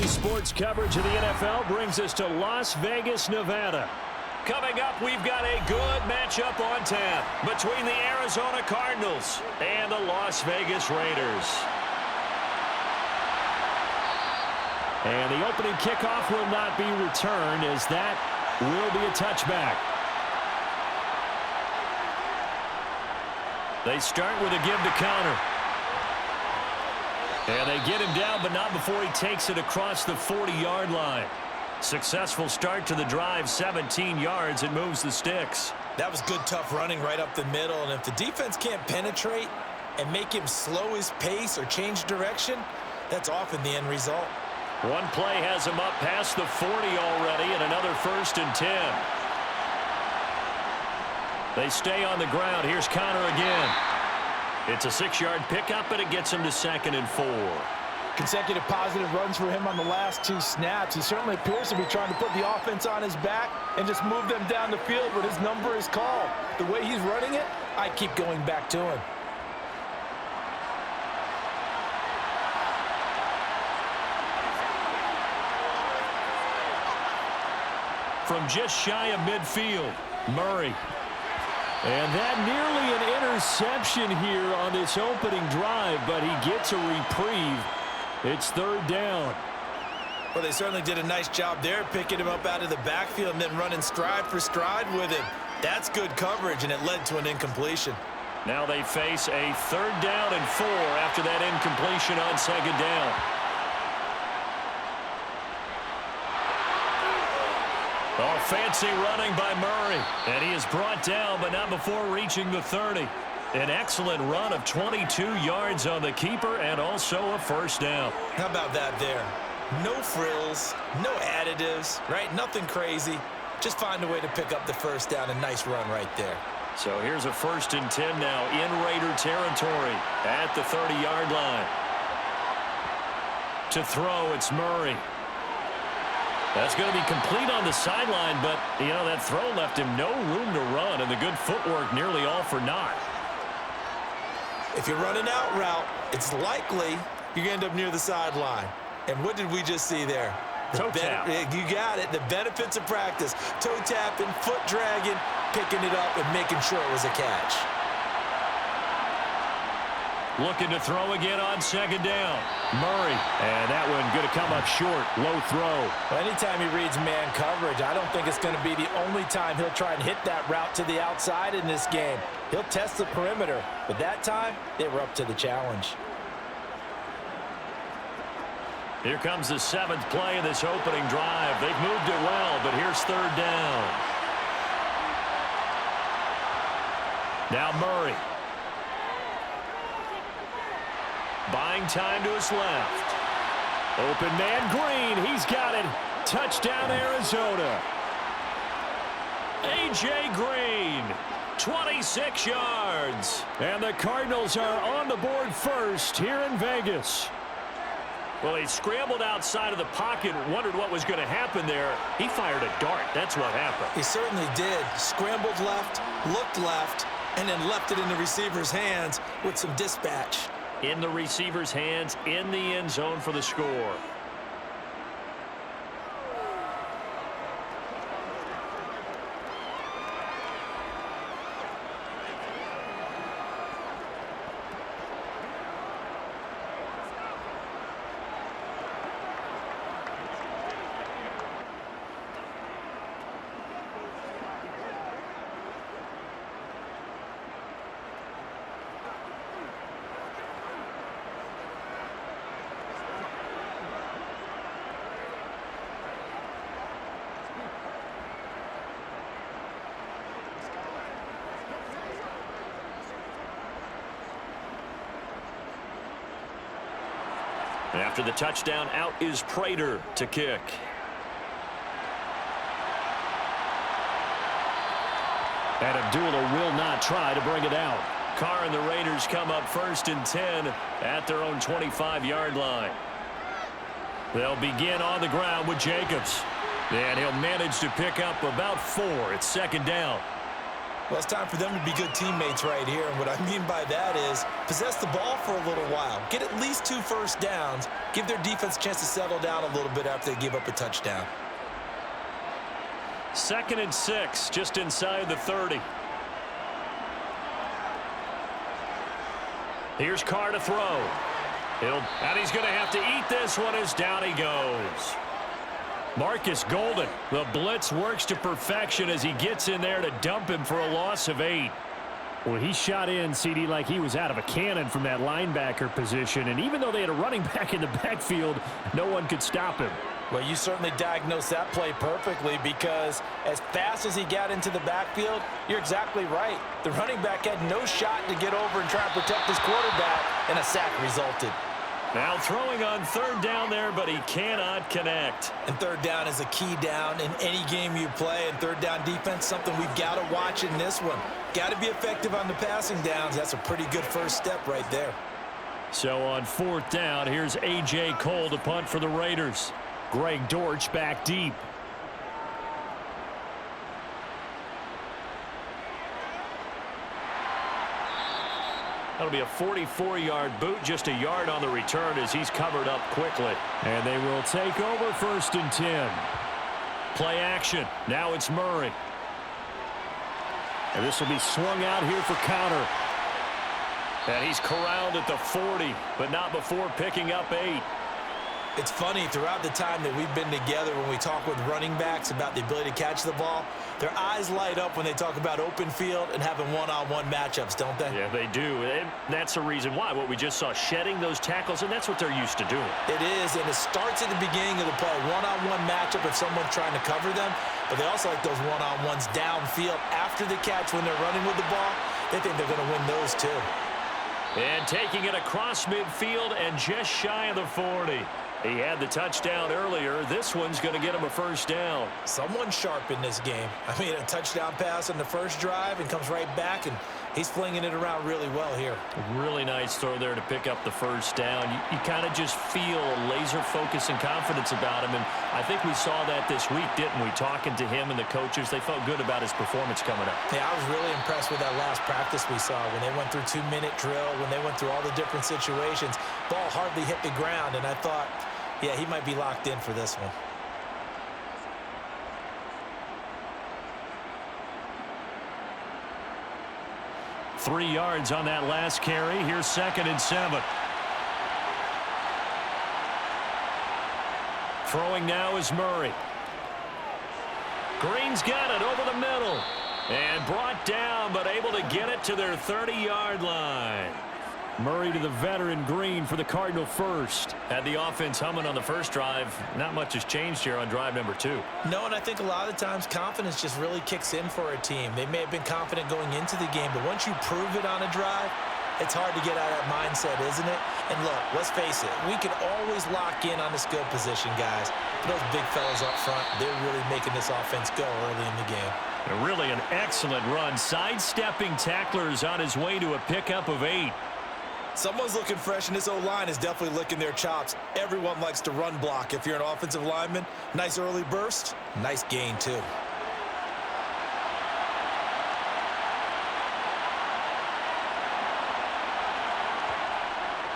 Daily sports coverage of the NFL brings us to Las Vegas, Nevada. Coming up, we've got a good matchup on tap between the Arizona Cardinals and the Las Vegas Raiders. And the opening kickoff will not be returned, as that will be a touchback. They start with a give to counter. And they get him down, but not before he takes it across the 40-yard line. Successful start to the drive, 17 yards. It moves the sticks. That was good, tough running right up the middle. And if the defense can't penetrate and make him slow his pace or change direction, that's often the end result. One play has him up past the 40 already, and another 1st and 10. They stay on the ground. Here's Connor again. It's a 6-yard pickup, and it gets him to 2nd and 4. Consecutive positive runs for him on the last 2 snaps. He certainly appears to be trying to put the offense on his back and just move them down the field when his number is called. The way he's running it, I keep going back to him. From just shy of midfield, Murray. And that nearly an interception here on this opening drive, but he gets a reprieve. It's 3rd down. Well, they certainly did a nice job there, picking him up out of the backfield and then running stride for stride with him. That's good coverage, and it led to an incompletion. Now they face a 3rd down and 4 after that incompletion on 2nd down. Oh, fancy running by Murray. And he is brought down, but not before reaching the 30. An excellent run of 22 yards on the keeper and also a 1st down. How about that there? No frills, no additives, right? Nothing crazy. Just find a way to pick up the 1st down. A nice run right there. So here's a 1st and 10 now in Raider territory at the 30-yard line. To throw, it's Murray. That's going to be complete on the sideline, but, you know, that throw left him no room to run, and the good footwork nearly all for naught. If you're running out route, it's likely you're going to end up near the sideline. And what did we just see there? Toe tap. You got it. The benefits of practice. Toe tapping, foot dragging, picking it up, and making sure it was a catch. Looking to throw again on 2nd down. Murray. And that one going to come up short. Low throw. Well, anytime he reads man coverage, I don't think it's going to be the only time he'll try and hit that route to the outside in this game. He'll test the perimeter. But that time, they were up to the challenge. Here comes the 7th play of this opening drive. They've moved it well, but here's 3rd down. Now Murray. Buying time to his left. Open man Green. He's got it. Touchdown Arizona. A.J. Green. 26 yards. And the Cardinals are on the board first here in Vegas. Well, he scrambled outside of the pocket, wondered what was going to happen there. He fired a dart. That's what happened. He certainly did. Scrambled left, looked left, and then left it in the receiver's hands with some dispatch. In the receiver's hands, in the end zone for the score. After the touchdown, out is Prater to kick. And Abdullah will not try to bring it out. Carr and the Raiders come up 1st and 10 at their own 25-yard line. They'll begin on the ground with Jacobs. And he'll manage to pick up about 4. It's 2nd down. Well, it's time for them to be good teammates right here. And what I mean by that is possess the ball for a little while. Get at least 2 first downs. Give their defense a chance to settle down a little bit after they give up a touchdown. 2nd and 6, just inside the 30. Here's Carr to throw. And he's going to have to eat this one as down he goes. Marcus Golden, the blitz works to perfection as he gets in there to dump him for a loss of 8. Well, he shot in, CD, like he was out of a cannon from that linebacker position. And even though they had a running back in the backfield, no one could stop him. Well, you certainly diagnosed that play perfectly because as fast as he got into the backfield, you're exactly right. The running back had no shot to get over and try and protect his quarterback, and a sack resulted. Now throwing on 3rd down there, but he cannot connect. And 3rd down is a key down in any game you play. And 3rd down defense, something we've got to watch in this one. Got to be effective on the passing downs. That's a pretty good first step right there. So on 4th down, here's A.J. Cole to punt for the Raiders. Greg Dortch back deep. That'll be a 44-yard boot, just a yard on the return as he's covered up quickly. And they will take over 1st and 10. Play action. Now it's Murray. And this will be swung out here for counter. And he's corralled at the 40, but not before picking up 8. It's funny, throughout the time that we've been together, when we talk with running backs about the ability to catch the ball, their eyes light up when they talk about open field and having one-on-one matchups, don't they? Yeah, they do. And that's the reason why. What we just saw, shedding those tackles, and that's what they're used to doing. It is, and it starts at the beginning of the play. One-on-one matchup if someone's trying to cover them, but they also like those one-on-ones downfield after the catch when they're running with the ball. They think they're going to win those too. And taking it across midfield and just shy of the 40. He had the touchdown earlier. This one's going to get him a 1st down. Someone sharp in this game. I mean, a touchdown pass on the first drive and comes right back, and he's flinging it around really well here. Really nice throw there to pick up the 1st down. You kind of just feel laser focus and confidence about him, and I think we saw that this week, didn't we? Talking to him and the coaches, they felt good about his performance coming up. Yeah, I was really impressed with that last practice we saw when they went through 2-minute drill, when they went through all the different situations. Ball hardly hit the ground, and I thought, yeah, he might be locked in for this one. Three yards on that last carry. Here's 2nd and 7. Throwing now is Murray. Green's got it over the middle. And brought down, but able to get it to their 30-yard line. Murray to the veteran Green for the Cardinal first. Had the offense humming on the first drive. Not much has changed here on drive number 2. No, and I think a lot of times confidence just really kicks in for a team. They may have been confident going into the game, but once you prove it on a drive, it's hard to get out of that mindset, isn't it? And look, let's face it, we can always lock in on the skill position, guys. But those big fellas up front, they're really making this offense go early in the game. And really an excellent run. Sidestepping tacklers on his way to a pickup of 8. Someone's looking fresh, and this O-line is definitely licking their chops. Everyone likes to run block. If you're an offensive lineman, nice early burst, nice gain too.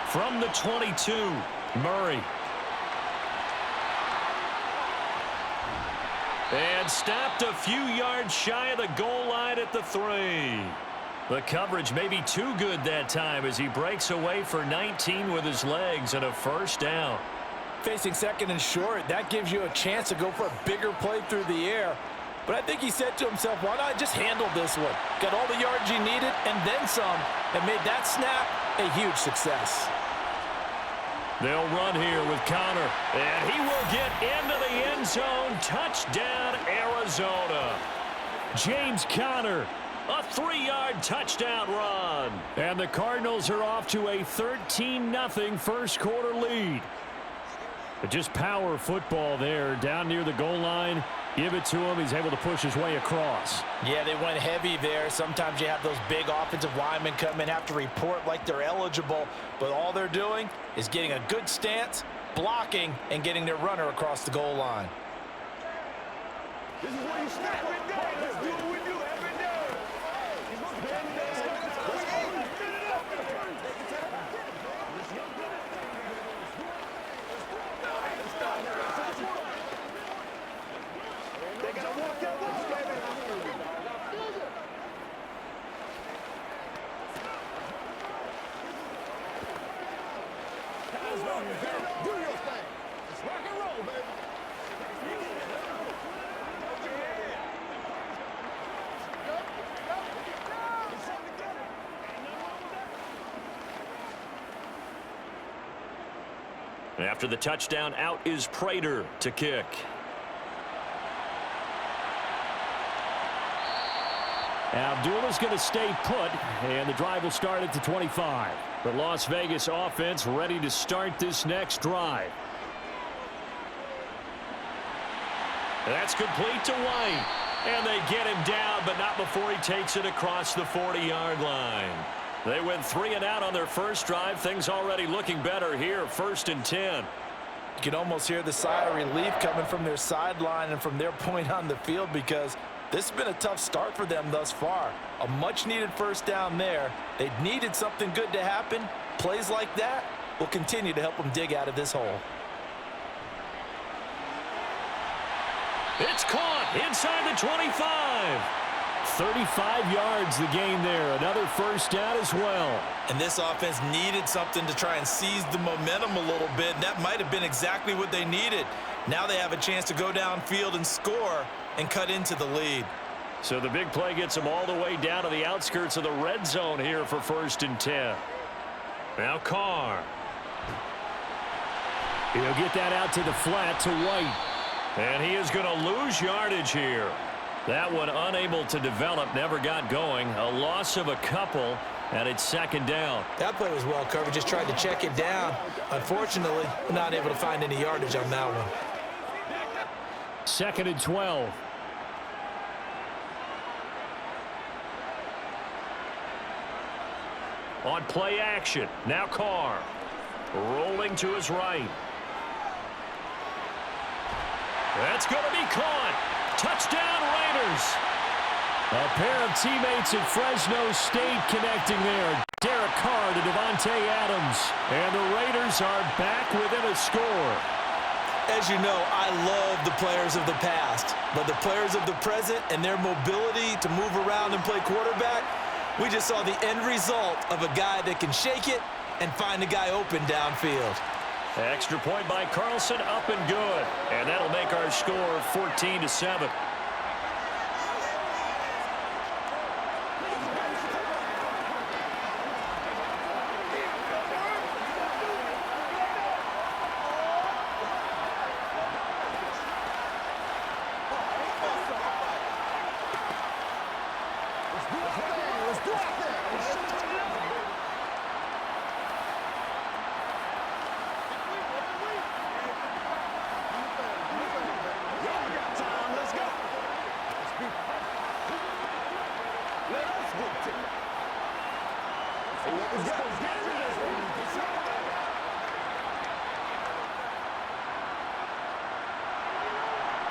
From the 22, Murray. And stopped a few yards shy of the goal line at the 3. The coverage may be too good that time as he breaks away for 19 with his legs and a 1st down. Facing 2nd and short, that gives you a chance to go for a bigger play through the air. But I think he said to himself, why not just handle this one? Got all the yards you needed and then some, and made that snap a huge success. They'll run here with Connor, and he will get into the end zone. Touchdown, Arizona. James Conner, a 3-yard touchdown run. And the Cardinals are off to a 13-0 first quarter lead. But just power football there down near the goal line. Give it to him. He's able to push his way across. Yeah, they went heavy there. Sometimes you have those big offensive linemen come in, have to report like they're eligible, but all they're doing is getting a good stance, blocking, and getting their runner across the goal line. This is what you snap every day. Let's do what we do every day. After the touchdown, out is Prater to kick. Abdullah's going to stay put, and the drive will start at the 25. The Las Vegas offense ready to start this next drive. That's complete to White. And they get him down, but not before he takes it across the 40-yard line. They went 3 and out on their first drive. Things already looking better here, 1st and 10. You can almost hear the sigh of relief coming from their sideline and from their point on the field, because this has been a tough start for them thus far. A much-needed first down there. They needed something good to happen. Plays like that will continue to help them dig out of this hole. It's caught inside the 25. 35 yards the gain there. Another first down as well. And this offense needed something to try and seize the momentum a little bit. And that might have been exactly what they needed. Now they have a chance to go downfield and score and cut into the lead. So the big play gets them all the way down to the outskirts of the red zone here for 1st and 10. Now Carr. He'll get that out to the flat to White. And he is going to lose yardage here. That one unable to develop, never got going. A loss of a couple, and it's 2nd down. That play was well covered. Just tried to check it down. Unfortunately, not able to find any yardage on that one. 2nd and 12. On play action, now Carr. Rolling to his right. That's going to be caught. Touchdown, Raiders. A pair of teammates at Fresno State connecting there. Derek Carr to Devontae Adams. And the Raiders are back within a score. As you know, I love the players of the past. But the players of the present and their mobility to move around and play quarterback, we just saw the end result of a guy that can shake it and find a guy open downfield. Extra point by Carlson, up and good. And that'll make our score 14-7.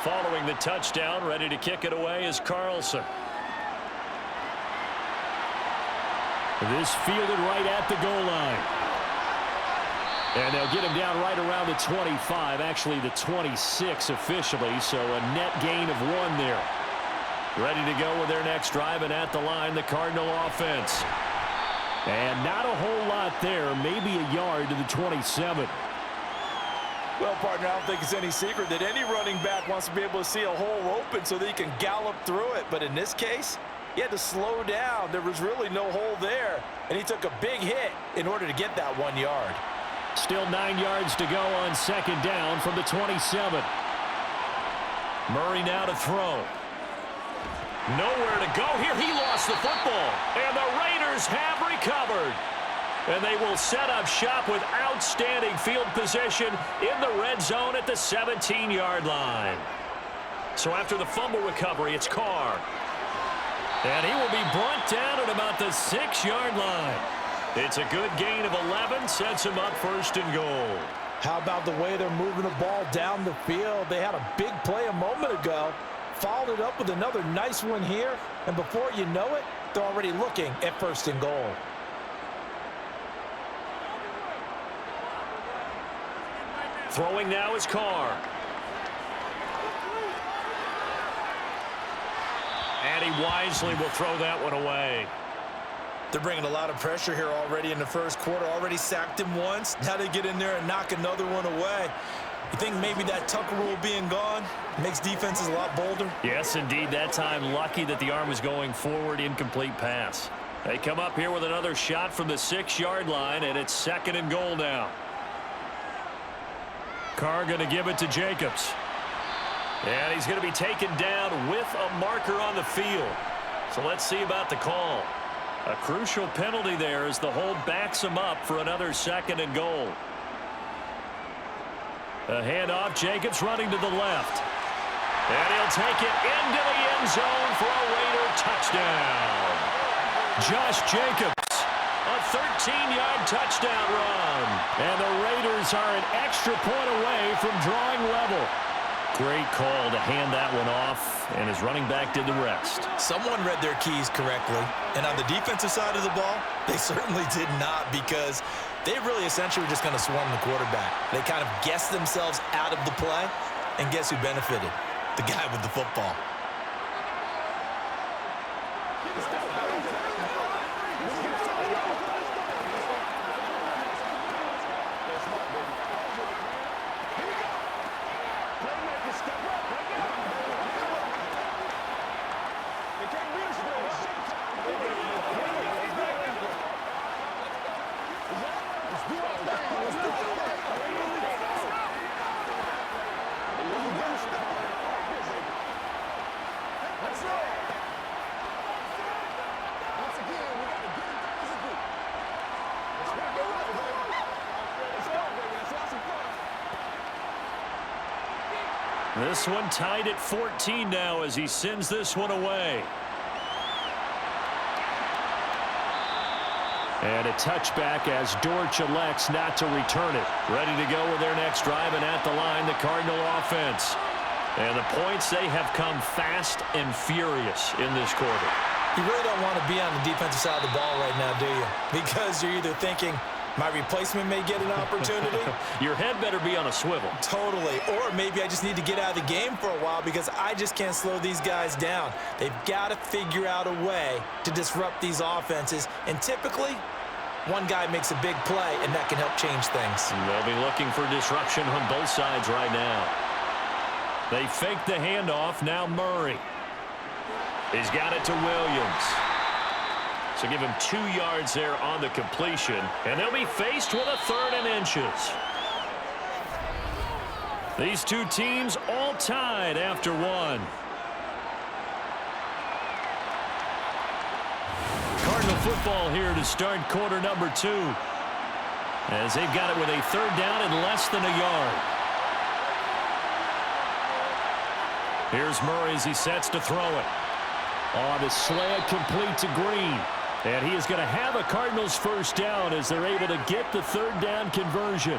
Following the touchdown, ready to kick it away is Carlson. This fielded right at the goal line. And they'll get him down right around the 25, actually the 26 officially, so a net gain of 1 there. Ready to go with their next drive, and at the line, the Cardinal offense. And not a whole lot there, maybe a yard to the 27. Well, partner, I don't think it's any secret that any running back wants to be able to see a hole open so that he can gallop through it. But in this case, he had to slow down. There was really no hole there, and he took a big hit in order to get that 1 yard. Still 9 yards to go on 2nd down from the 27. Murray now to throw. Nowhere to go here. He lost the football, and the Raiders have recovered. And they will set up shop with outstanding field position in the red zone at the 17-yard line. So after the fumble recovery, it's Carr. And he will be brought down at about the 6-yard line. It's a good gain of 11, sets him up 1st and goal. How about the way they're moving the ball down the field? They had a big play a moment ago, followed it up with another nice one here, and before you know it, they're already looking at 1st and goal. Throwing now is Carr. And he wisely will throw that one away. They're bringing a lot of pressure here already in the first quarter. Already sacked him once. Now they get in there and knock another one away. You think maybe that Tucker rule being gone makes defenses a lot bolder? Yes, indeed. That time, lucky that the arm was going forward. Incomplete pass. They come up here with another shot from the 6-yard line, and it's 2nd and goal now. Carr going to give it to Jacobs. And he's going to be taken down with a marker on the field. So let's see about the call. A crucial penalty there as the hold backs him up for another 2nd and goal. A handoff, Jacobs running to the left. And he'll take it into the end zone for a Raider touchdown. Josh Jacobs, a 13-yard touchdown run. And the Raiders are an extra point away from drawing level. Great call to hand that one off, and his running back did the rest. Someone read their keys correctly, and on the defensive side of the ball, they certainly did not, because they really essentially were just going to swarm the quarterback. They kind of guessed themselves out of the play, and guess who benefited? The guy with the football. This one tied at 14 now as he sends this one away. And a touchback as Dortch elects not to return it. Ready to go with their next drive, and at the line, the Cardinal offense. And the points, they have come fast and furious in this quarter. You really don't want to be on the defensive side of the ball right now, do you? Because you're either thinking, my replacement may get an opportunity. Your head better be on a swivel. Totally. Or maybe I just need to get out of the game for a while because I just can't slow these guys down. They've got to figure out a way to disrupt these offenses. And typically, one guy makes a big play, and that can help change things. They'll be looking for disruption on both sides right now. They fake the handoff. Now Murray. He's got it to Williams. So give him 2 yards there on the completion. And they'll be faced with a 3rd and inches. These two teams all tied after one. Cardinal football here to start quarter number 2. As they've got it with a 3rd down and less than a yard. Here's Murray as he sets to throw it. On the slant, complete to Green. And he is going to have a Cardinals 1st down as they're able to get the 3rd down conversion.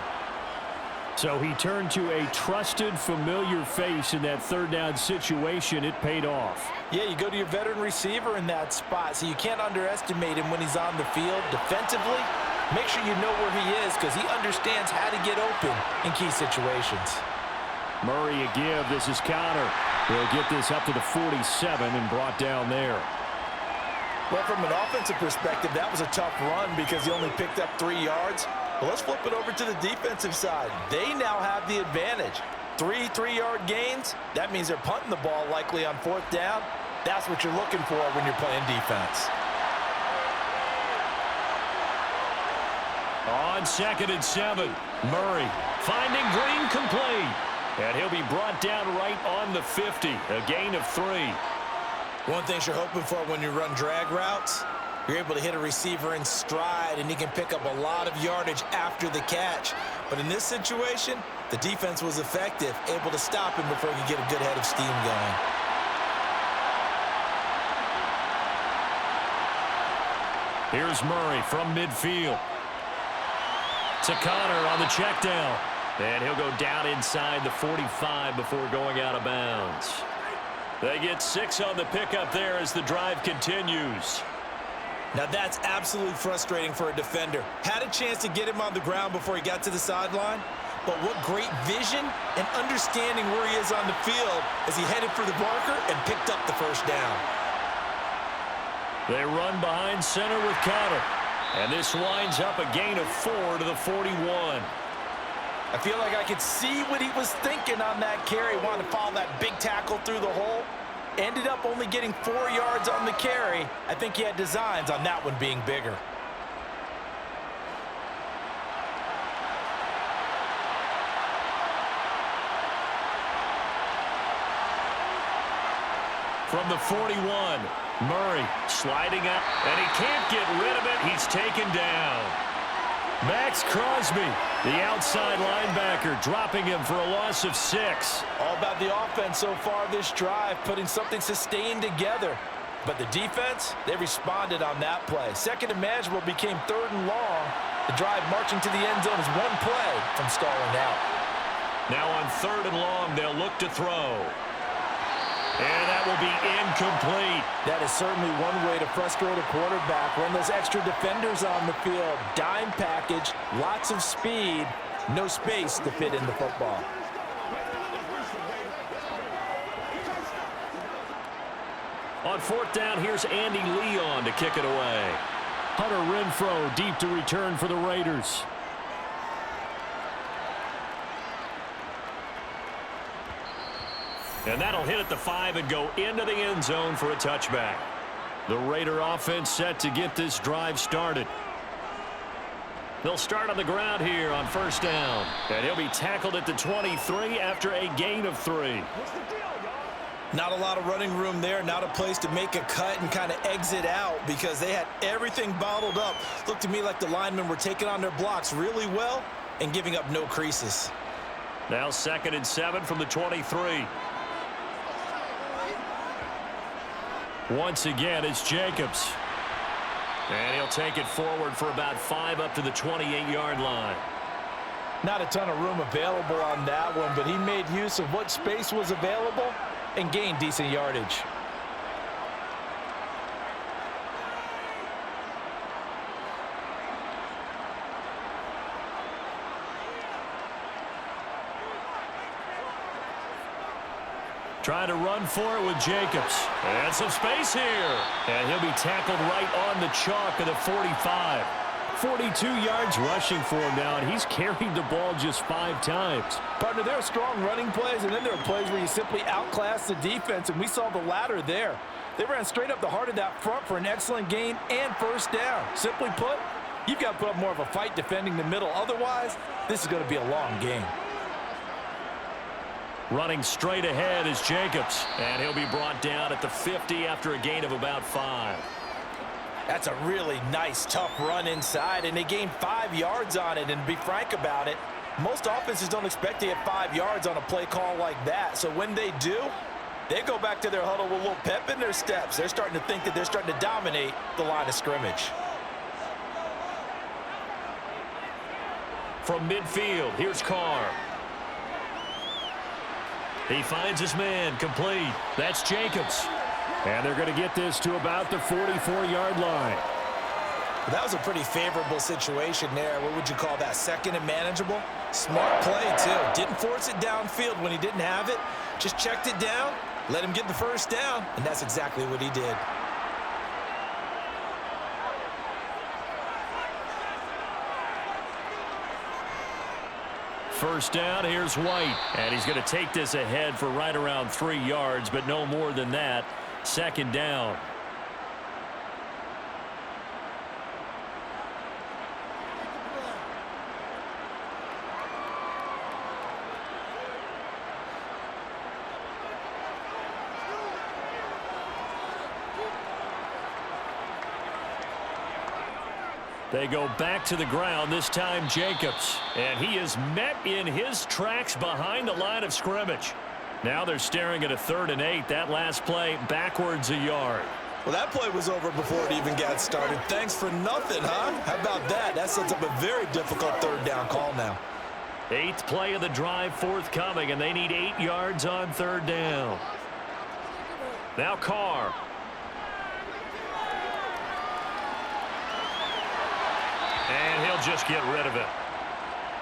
So he turned to a trusted, familiar face in that 3rd down situation. It paid off. Yeah, you go to your veteran receiver in that spot, so you can't underestimate him when he's on the field. Defensively, make sure you know where he is because he understands how to get open in key situations. Murray a give. This is Connor. He'll get this up to the 47 and brought down there. Well, from an offensive perspective, that was a tough run because he only picked up 3 yards. But let's flip it over to the defensive side. They now have the advantage. 3 3-yard gains. That means they're punting the ball likely on 4th down. That's what you're looking for when you're playing defense. On 2nd and 7, Murray finding Green complete. And he'll be brought down right on the 50. A gain of 3. One thing you're hoping for when you run drag routes, you're able to hit a receiver in stride, and he can pick up a lot of yardage after the catch. But in this situation, the defense was effective, able to stop him before he could get a good head of steam going. Here's Murray from midfield. To Connor on the check down. And he'll go down inside the 45 before going out of bounds. They get 6 on the pickup there as the drive continues. Now that's absolutely frustrating for a defender. Had a chance to get him on the ground before he got to the sideline, but what great vision and understanding where he is on the field as he headed for the marker and picked up the 1st down. They run behind center with Connor. And this winds up a gain of 4 to the 41. I feel like I could see what he was thinking on that carry. Wanted to follow that big tackle through the hole. Ended up only getting 4 yards on the carry. I think he had designs on that one being bigger. From the 41, Murray sliding out, and he can't get rid of it. He's taken down. Max Crosby, the outside linebacker, dropping him for a loss of 6. All about the offense so far this drive, putting something sustained together. But the defense, they responded on that play. Second and manageable became 3rd and long. The drive marching to the end zone is one play from stalling out. Now on 3rd and long, they'll look to throw. And that will be incomplete. That is certainly one way to frustrate a quarterback. Run those extra defenders on the field. Dime package, lots of speed, no space to fit in the football. On 4th down, here's Andy Leon to kick it away. Hunter Renfrow deep to return for the Raiders. And that'll hit at the 5 and go into the end zone for a touchback. The Raider offense set to get this drive started. They'll start on the ground here on 1st down. And he'll be tackled at the 23 after a gain of 3. Not a lot of running room there, not a place to make a cut and kind of exit out because they had everything bottled up. Looked to me like the linemen were taking on their blocks really well and giving up no creases. Now 2nd and 7 from the 23. Once again, it's Jacobs. And he'll take it forward for about 5 up to the 28-yard line. Not a ton of room available on that one, but he made use of what space was available and gained decent yardage. Trying to run for it with Jacobs. And some space here. And he'll be tackled right on the chalk of the 45. 42 yards rushing for him now, and he's carried the ball just 5 times. Partner, there are strong running plays, and then there are plays where you simply outclass the defense, and we saw the latter there. They ran straight up the heart of that front for an excellent gain and 1st down. Simply put, you've got to put up more of a fight defending the middle. Otherwise, this is going to be a long game. Running straight ahead is Jacobs, and he'll be brought down at the 50 after a gain of about 5. That's a really nice, tough run inside, and they gained 5 yards on it. And to be frank about it, most offenses don't expect to get 5 yards on a play call like that. So when they do, they go back to their huddle with a little pep in their steps. They're starting to think that they're starting to dominate the line of scrimmage. From midfield, here's Carr. He finds his man, complete. That's Jacobs. And they're going to get this to about the 44-yard line. That was a pretty favorable situation there. What would you call that? 2nd and manageable? Smart play, too. Didn't force it downfield when he didn't have it. Just checked it down, let him get the 1st down, and that's exactly what he did. First down, here's White. And he's going to take this ahead for right around 3 yards, but no more than that. 2nd down. They go back to the ground, this time Jacobs. And he is met in his tracks behind the line of scrimmage. Now they're staring at a 3rd and 8. That last play backwards a yard. Well, that play was over before it even got started. Thanks for nothing, huh? How about that? That sets up a very difficult 3rd down call now. 8th play of the drive forthcoming, and they need 8 yards on 3rd down. Now Carr. And he'll just get rid of it.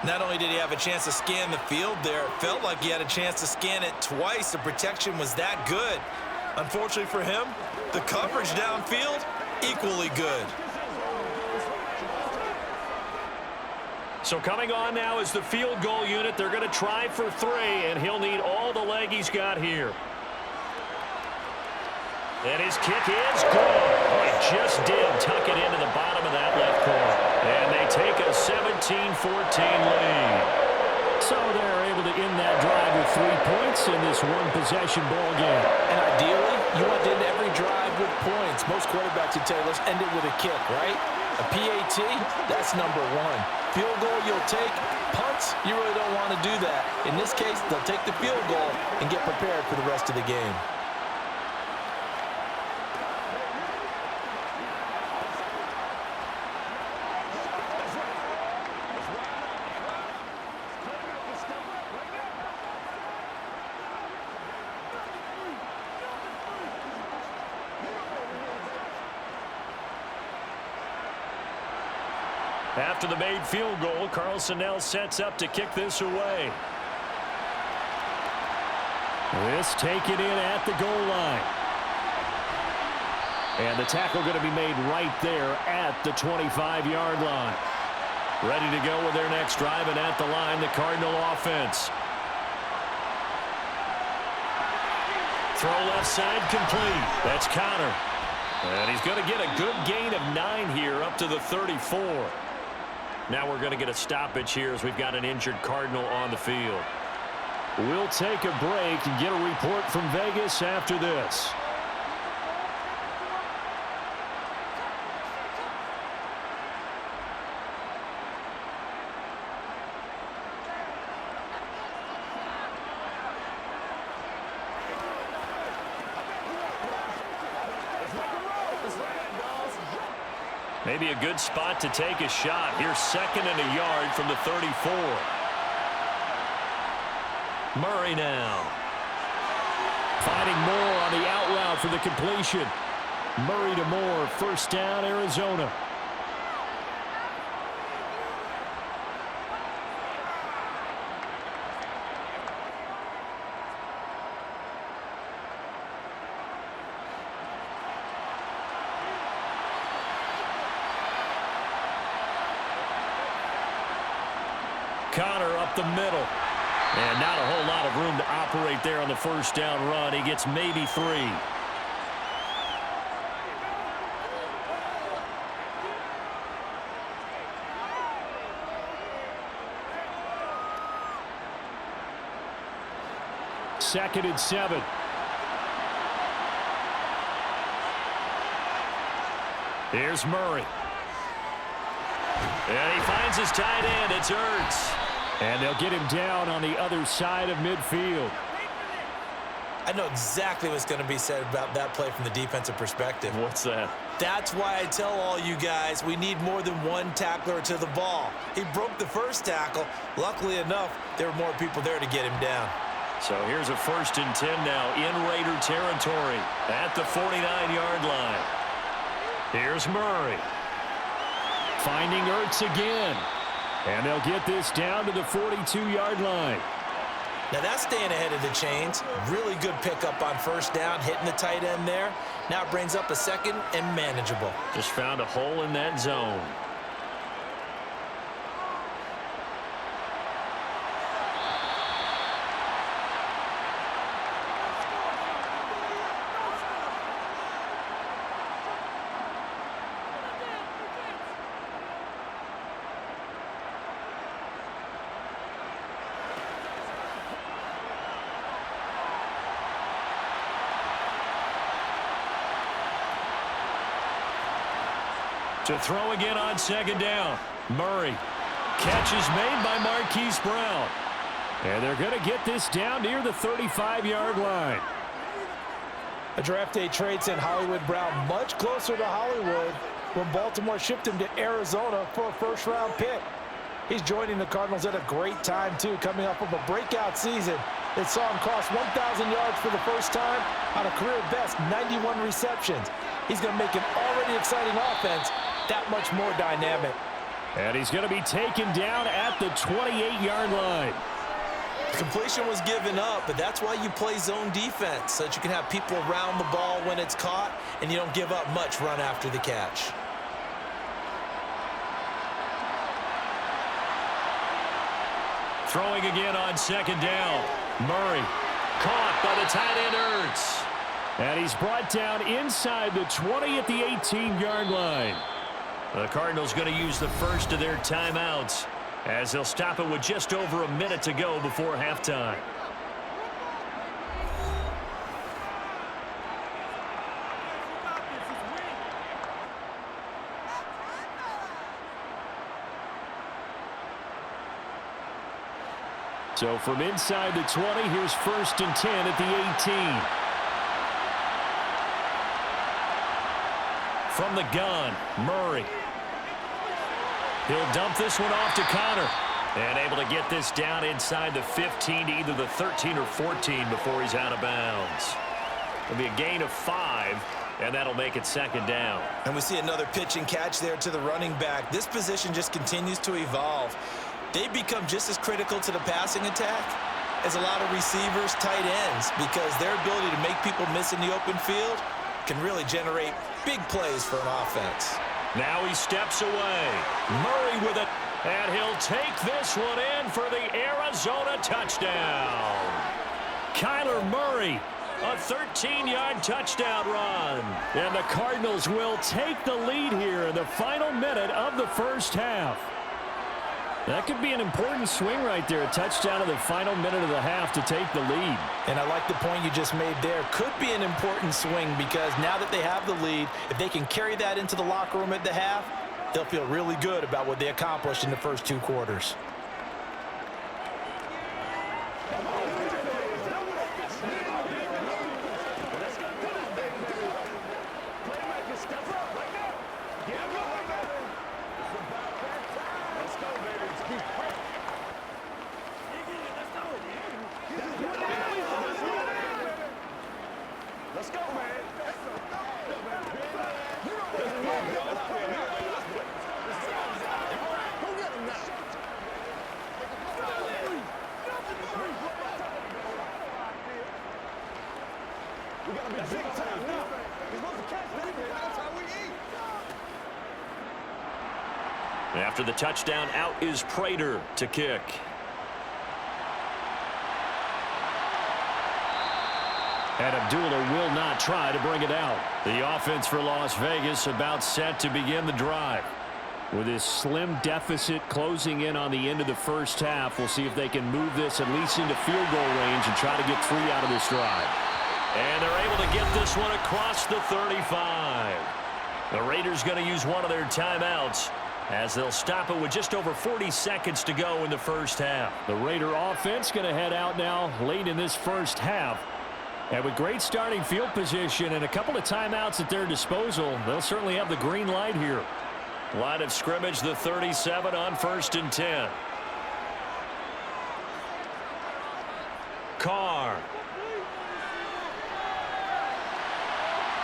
Not only did he have a chance to scan the field there, it felt like he had a chance to scan it twice. The protection was that good. Unfortunately for him, the coverage downfield, equally good. So coming on now is the field goal unit. They're going to try for 3, and he'll need all the leg he's got here. And his kick is good. Oh, he just did tuck it into the bottom of that left corner. And they take a 17-14 lead. So they're able to end that drive with 3 points in this one-possession ball game. And ideally, you want to end every drive with points. Most quarterbacks would tell you, let's end it with a kick, right? A PAT, that's number one. Field goal, you'll take. Punts, you really don't want to do that. In this case, they'll take the field goal and get prepared for the rest of the game. After the made field goal, Carlson now sets up to kick this away. This taken in at the goal line. And the tackle going to be made right there at the 25-yard line. Ready to go with their next drive, and at the line, the Cardinal offense. Throw left side complete. That's Connor. And he's going to get a good gain of 9 here up to the 34. Now we're going to get a stoppage here as we've got an injured Cardinal on the field. We'll take a break and get a report from Vegas after this. Maybe a good spot to take a shot. Here's 2nd and a yard from the 34. Murray now. Finding Moore on the out route for the completion. Murray to Moore. First down, Arizona. Connor up the middle. And not a whole lot of room to operate there on the first down run. He gets maybe 3. Second and 7. Here's Murray. And he finds his tight end. It's Ertz. And they'll get him down on the other side of midfield. I know exactly what's going to be said about that play from the defensive perspective. What's that? That's why I tell all you guys we need more than one tackler to the ball. He broke the first tackle. Luckily enough, there were more people there to get him down. So here's a 1st and 10 now in Raider territory at the 49-yard line. Here's Murray. Finding Ertz again. And they'll get this down to the 42-yard line. Now that's staying ahead of the chains. Really good pickup on first down, hitting the tight end there. Now it brings up a 2nd and manageable. Just found a hole in that zone. To throw again on 2nd down. Murray. Catch is made by Marquise Brown. And they're going to get this down near the 35-yard line. A draft day trade sent Hollywood Brown much closer to Hollywood when Baltimore shipped him to Arizona for a first-round pick. He's joining the Cardinals at a great time, too, coming off of a breakout season that saw him cross 1,000 yards for the first time on a career-best 91 receptions. He's going to make an already exciting offense that much more dynamic. And he's going to be taken down at the 28-yard line. Completion was given up, but that's why you play zone defense, so that you can have people around the ball when it's caught, and you don't give up much run after the catch. Throwing again on 2nd down. Murray caught by the tight end Ertz. And he's brought down inside the 20 at the 18-yard line. The Cardinals going to use the first of their timeouts as they'll stop it with just over a minute to go before halftime. So from inside the 20, here's 1st and 10 at the 18. From the gun, Murray. He'll dump this one off to Connor. And able to get this down inside the 15 to either the 13 or 14 before he's out of bounds. It'll be a gain of 5, and that'll make it 2nd down. And we see another pitch and catch there to the running back. This position just continues to evolve. They become just as critical to the passing attack as a lot of receivers, tight ends, because their ability to make people miss in the open field can really generate big plays for an offense. Now he steps away. Murray with it. And he'll take this one in for the Arizona touchdown. Kyler Murray, a 13-yard touchdown run. And the Cardinals will take the lead here in the final minute of the first half. That could be an important swing right there. A touchdown in the final minute of the half to take the lead. And I like the point you just made there. Could be an important swing because now that they have the lead, if they can carry that into the locker room at the half, they'll feel really good about what they accomplished in the first 2 quarters. Let's go, man. We gotta be big time now. We're supposed to catch that. That's how we eat. After the touchdown, out is Prater to kick. And Abdullah will not try to bring it out. The offense for Las Vegas about set to begin the drive. With this slim deficit closing in on the end of the first half, we'll see if they can move this at least into field goal range and try to get 3 out of this drive. And they're able to get this one across the 35. The Raiders going to use one of their timeouts as they'll stop it with just over 40 seconds to go in the first half. The Raider offense going to head out now late in this first half. And with great starting field position and a couple of timeouts at their disposal, they'll certainly have the green light here. Line of scrimmage, the 37 on 1st and 10. Carr.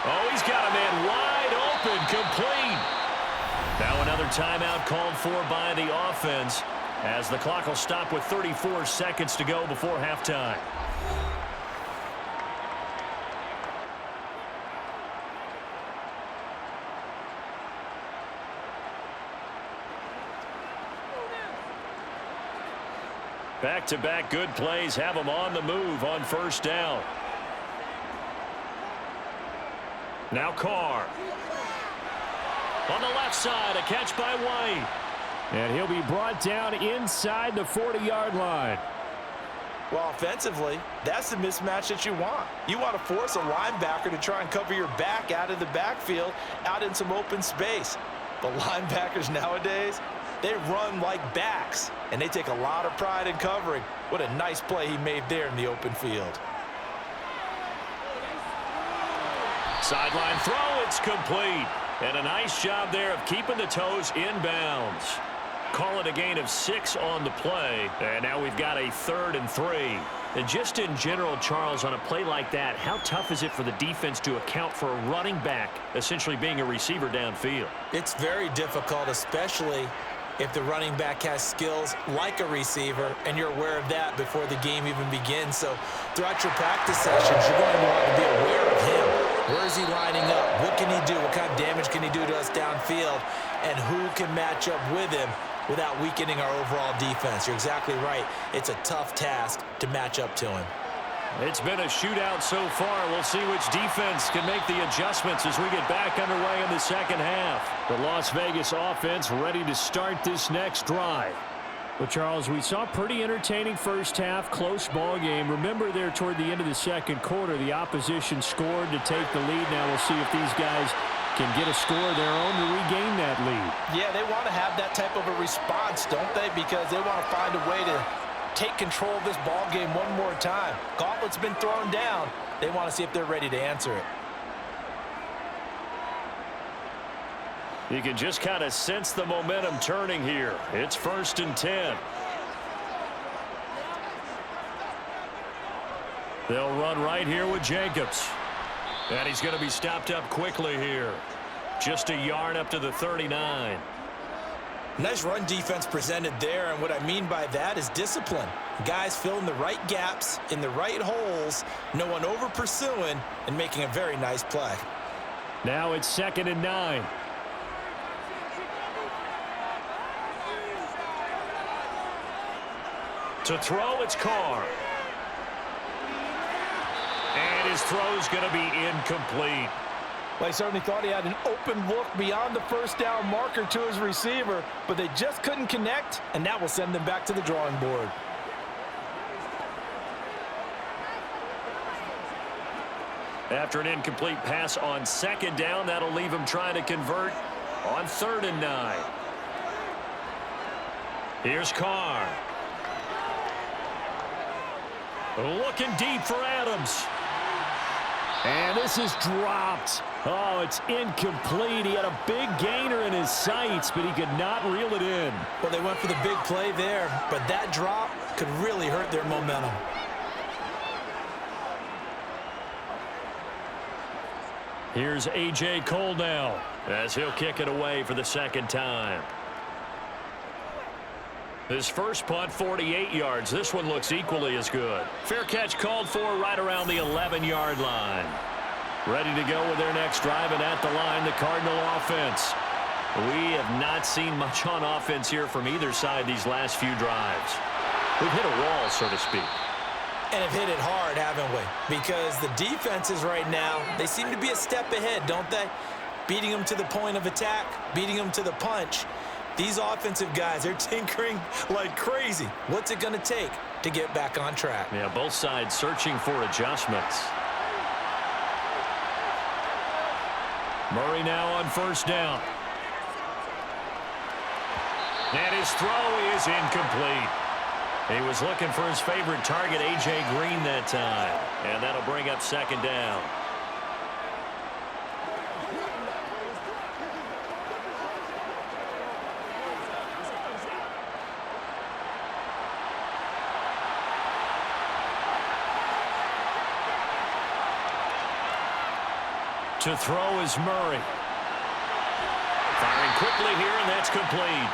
Oh, he's got a man wide open, complete. Now another timeout called for by the offense as the clock will stop with 34 seconds to go before halftime. Back-to-back good plays have them on the move on 1st down. Now Carr. On the left side, a catch by White. And he'll be brought down inside the 40-yard line. Well, offensively, that's the mismatch that you want. You want to force a linebacker to try and cover your back out of the backfield, out in some open space. The linebackers nowadays, they run like backs, and they take a lot of pride in covering. What a nice play he made there in the open field. Sideline throw, it's complete. And a nice job there of keeping the toes inbounds. Call it a gain of 6 on the play. And now we've got a 3rd and 3. And just in general, Charles, on a play like that, how tough is it for the defense to account for a running back essentially being a receiver downfield? It's very difficult, especially if the running back has skills like a receiver, and you're aware of that before the game even begins. So throughout your practice sessions, you're going to want to be aware of him. Where is he lining up? What can he do? What kind of damage can he do to us downfield? And who can match up with him without weakening our overall defense? You're exactly right. It's a tough task to match up to him. It's been a shootout so far. We'll see which defense can make the adjustments as we get back underway in the second half. The Las Vegas offense ready to start this next drive. Well, Charles, we saw a pretty entertaining first half, close ball game. Remember there toward the end of the second quarter, the opposition scored to take the lead. Now we'll see if these guys can get a score of their own to regain that lead. Yeah, they want to have that type of a response, don't they? Because they want to find a way to take control of this ball game one more time. Gauntlet's been thrown down. They want to see if they're ready to answer it. You can just kind of sense the momentum turning here. It's 1st and 10. They'll run right here with Jacobs. And he's going to be stopped up quickly here. Just a yard up to the 39. Nice run defense presented there, and what I mean by that is discipline. Guys filling the right gaps in the right holes, no one over pursuing, and making a very nice play. Now it's 2nd and 9. To throw, it's Carr. And his throw's going to be incomplete. Well, he certainly thought he had an open look beyond the first down marker to his receiver, but they just couldn't connect, and that will send them back to the drawing board. After an incomplete pass on 2nd down, that'll leave him trying to convert on 3rd and 9. Here's Carr. Looking deep for Adams. And this is dropped. Oh, it's incomplete. He had a big gainer in his sights, but he could not reel it in. Well, they went for the big play there, but that drop could really hurt their momentum. Here's A.J. Cole now, as he'll kick it away for the 2nd time. His first punt, 48 yards. This one looks equally as good. Fair catch called for right around the 11-yard line. Ready to go with their next drive, and at the line, the Cardinal offense. We have not seen much on offense here from either side these last few drives. We've hit a wall, so to speak. And have hit it hard, haven't we? Because the defenses right now, they seem to be a step ahead, don't they? Beating them to the point of attack, beating them to the punch. These offensive guys, they're tinkering like crazy. What's it going to take to get back on track? Yeah, both sides searching for adjustments. Murray now on 1st down. And his throw is incomplete. He was looking for his favorite target, A.J. Green, that time. And that'll bring up 2nd down. To throw is Murray. Firing quickly here, and that's complete.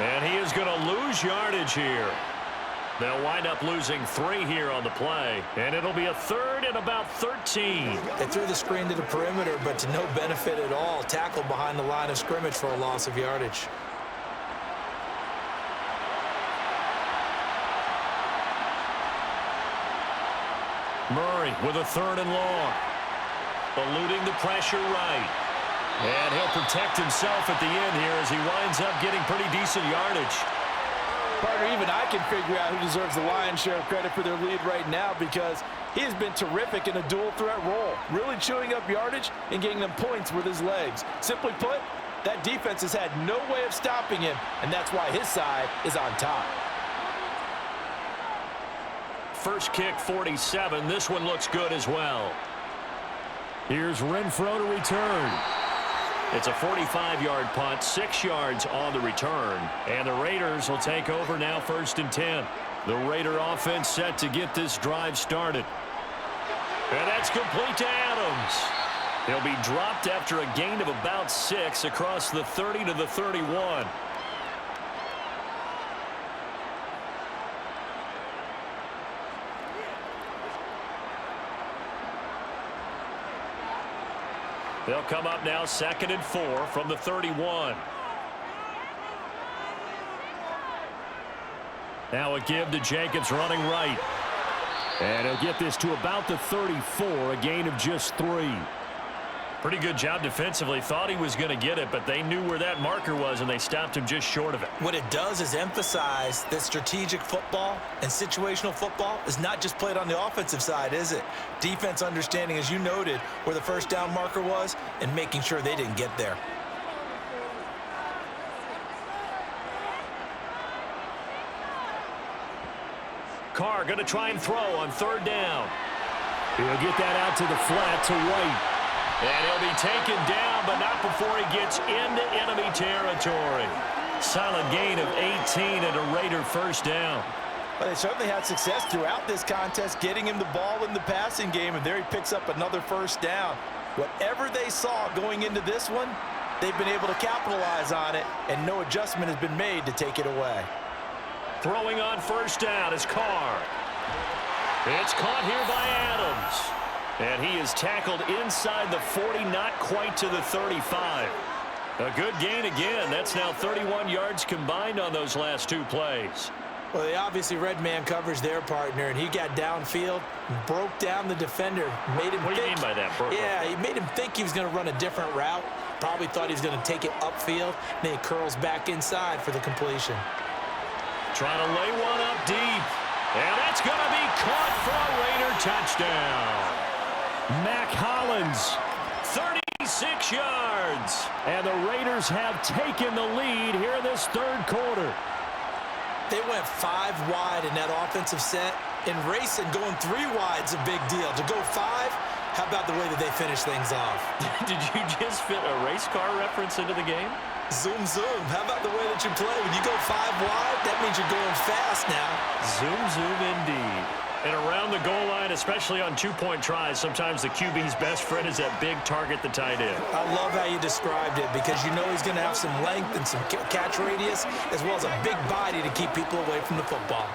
And he is going to lose yardage here. They'll wind up losing 3 here on the play, and it'll be a 3rd and about 13. They threw the screen to the perimeter, but to no benefit at all. Tackled behind the line of scrimmage for a loss of yardage. Murray with a 3rd and long. Eluding the pressure right. And he'll protect himself at the end here as he winds up getting pretty decent yardage. Partner, even I can figure out who deserves the lion's share of credit for their lead right now, because he has been terrific in a dual threat role, really chewing up yardage and getting them points with his legs. Simply put, that defense has had no way of stopping him, and that's why his side is on top. First kick, 47. This one looks good as well. Here's Renfro to return. It's a 45-yard punt, 6 yards on the return. And the Raiders will take over now, 1st and 10. The Raider offense set to get this drive started. And that's complete to Adams. He'll be dropped after a gain of about 6 across the 30 to the 31. They'll come up now 2nd and 4 from the 31. Now a give to Jacobs running right. And he'll get this to about the 34, a gain of just 3. Pretty good job defensively. Thought he was going to get it, but they knew where that marker was, and they stopped him just short of it. What it does is emphasize that strategic football and situational football is not just played on the offensive side, is it? Defense understanding, as you noted, where the first down marker was and making sure they didn't get there. Carr going to try and throw on third down. He'll get that out to the flat to White. And he'll be taken down, but not before he gets into enemy territory. Solid gain of 18 and a Raider first down. Well, they certainly had success throughout this contest, getting him the ball in the passing game, and there he picks up another first down. Whatever they saw going into this one, they've been able to capitalize on it, and no adjustment has been made to take it away. Throwing on first down is Carr. It's caught here by Adams. And he is tackled inside the 40, not quite to the 35. A good gain again. That's now 31 yards combined on those last two plays. Well, they obviously red man coverage their partner, and he got downfield, broke down the defender, made him What do you mean by that, Burke? Yeah, he made him think he was going to run a different route. Probably thought he was going to take it upfield. Then he curls back inside for the completion. Trying to lay one up deep. And that's going to be caught for a Raider touchdown. Mac Hollins, 36 yards. And the Raiders have taken the lead here in this third quarter. They went 5 wide in that offensive set. In racing, going 3 wide's a big deal. To go 5, how about the way that they finish things off? Did you just fit a race car reference into the game? Zoom, zoom. How about the way that you play? When you go 5 wide, that means you're going fast now. Zoom, zoom indeed. And around the goal line, especially on two-point tries, sometimes the QB's best friend is that big target, the tight end. I love how you described it because you know he's going to have some length and some catch radius as well as a big body to keep people away from the football.